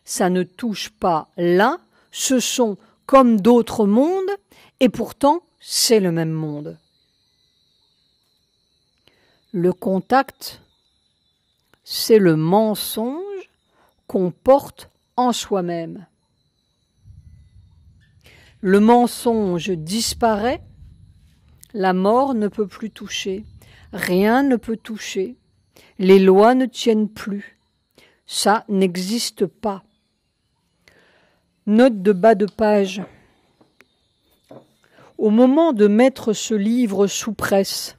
ça ne touche pas là, ce sont comme d'autres mondes, et pourtant c'est le même monde. Le contact, c'est le mensonge qu'on porte en soi-même. Le mensonge disparaît, la mort ne peut plus toucher, rien ne peut toucher, les lois ne tiennent plus, ça n'existe pas. Note de bas de page. Au moment de mettre ce livre sous presse,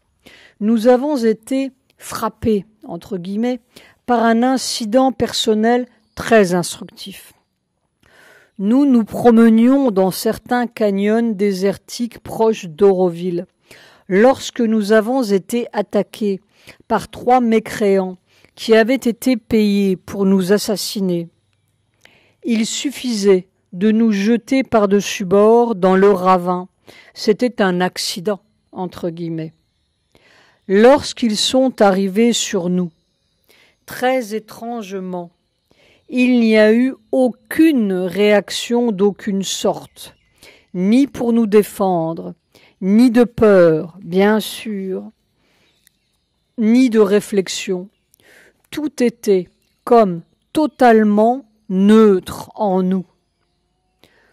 nous avons été frappés, entre guillemets, par un incident personnel très instructif. Nous nous promenions dans certains canyons désertiques proches d'Auroville, lorsque nous avons été attaqués par 3 mécréants qui avaient été payés pour nous assassiner. Il suffisait de nous jeter par-dessus bord dans le ravin. C'était un accident, entre guillemets. Lorsqu'ils sont arrivés sur nous, très étrangement, il n'y a eu aucune réaction d'aucune sorte, ni pour nous défendre, ni de peur, bien sûr, ni de réflexion. Tout était comme totalement neutre en nous.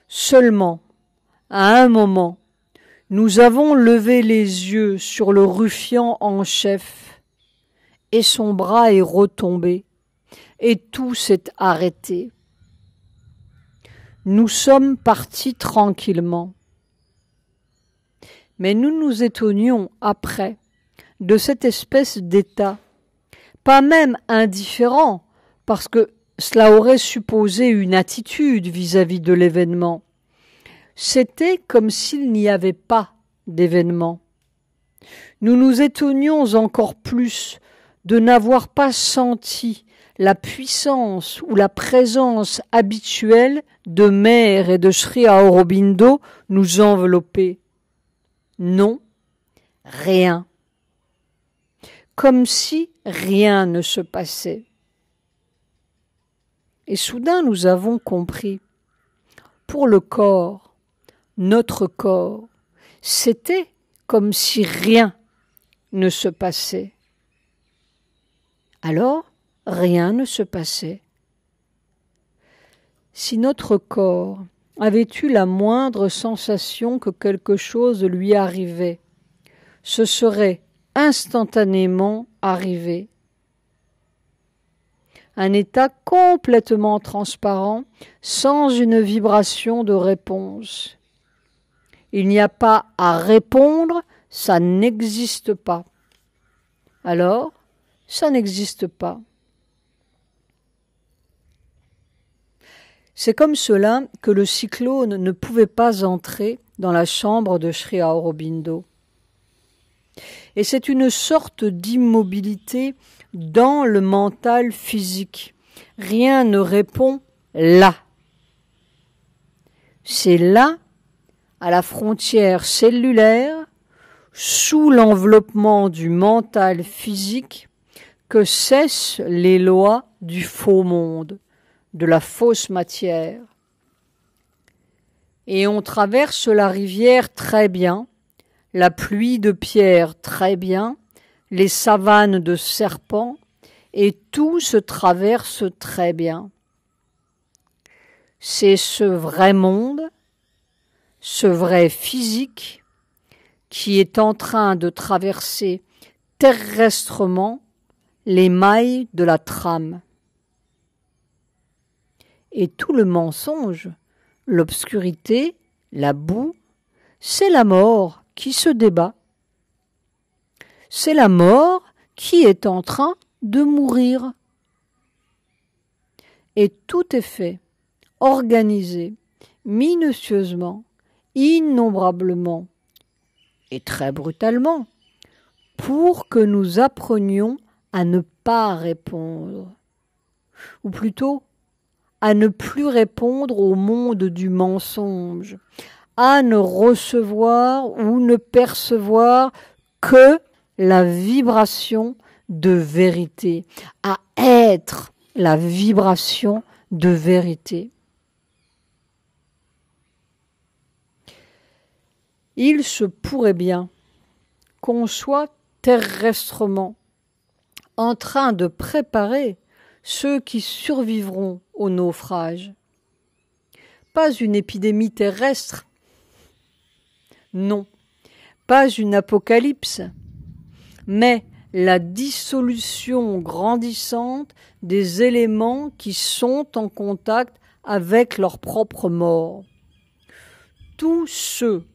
Seulement, à un moment, nous avons levé les yeux sur le ruffian en chef, et son bras est retombé, et tout s'est arrêté. Nous sommes partis tranquillement. Mais nous nous étonnions après de cette espèce d'état, pas même indifférent, parce que cela aurait supposé une attitude vis-à-vis de l'événement. C'était comme s'il n'y avait pas d'événement. Nous nous étonnions encore plus de n'avoir pas senti la puissance ou la présence habituelle de Mère et de Sri Aurobindo nous envelopper. Non, rien. Comme si rien ne se passait. Et soudain nous avons compris. Pour le corps, notre corps, c'était comme si rien ne se passait. Alors, rien ne se passait. Si notre corps avait eu la moindre sensation que quelque chose lui arrivait, ce serait instantanément arrivé. Un état complètement transparent, sans une vibration de réponse. Il n'y a pas à répondre, ça n'existe pas. Alors, ça n'existe pas. C'est comme cela que le cyclone ne pouvait pas entrer dans la chambre de Sri Aurobindo. Et c'est une sorte d'immobilité dans le mental physique. Rien ne répond là. C'est là, à la frontière cellulaire, sous l'enveloppement du mental physique, que cessent les lois du faux monde, de la fausse matière. Et on traverse la rivière très bien, la pluie de pierre très bien, les savanes de serpents, et tout se traverse très bien. C'est ce vrai monde, ce vrai physique, qui est en train de traverser terrestrement les mailles de la trame. Et tout le mensonge, l'obscurité, la boue, c'est la mort qui se débat. C'est la mort qui est en train de mourir. Et tout est fait, organisé, minutieusement, innombrablement et très brutalement, pour que nous apprenions à ne pas répondre, ou plutôt à ne plus répondre au monde du mensonge, à ne recevoir ou ne percevoir que la vibration de vérité, à être la vibration de vérité. Il se pourrait bien qu'on soit terrestrement en train de préparer ceux qui survivront au naufrage. Pas une épidémie terrestre, non, pas une apocalypse, mais la dissolution grandissante des éléments qui sont en contact avec leur propre mort. Tous ceux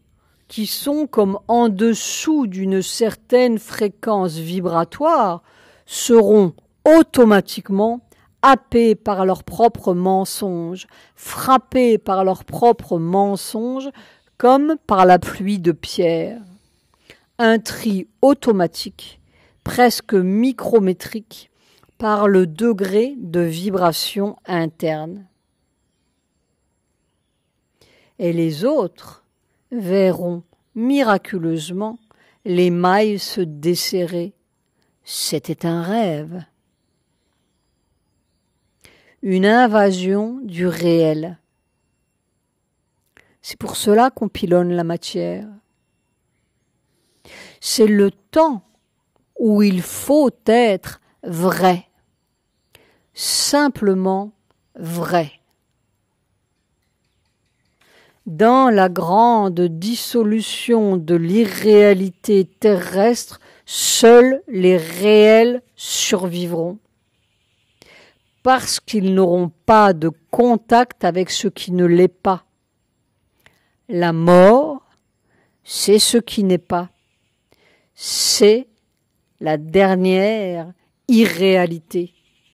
qui sont comme en dessous d'une certaine fréquence vibratoire seront automatiquement happés par leurs propres mensonges, frappés par leurs propres mensonges comme par la pluie de pierre. Un tri automatique, presque micrométrique, par le degré de vibration interne. Et les autres verront miraculeusement les mailles se desserrer. C'était un rêve. Une invasion du réel. C'est pour cela qu'on pilonne la matière. C'est le temps où il faut être vrai, simplement vrai. Dans la grande dissolution de l'irréalité terrestre, seuls les réels survivront, parce qu'ils n'auront pas de contact avec ce qui ne l'est pas. La mort, c'est ce qui n'est pas. C'est la dernière irréalité.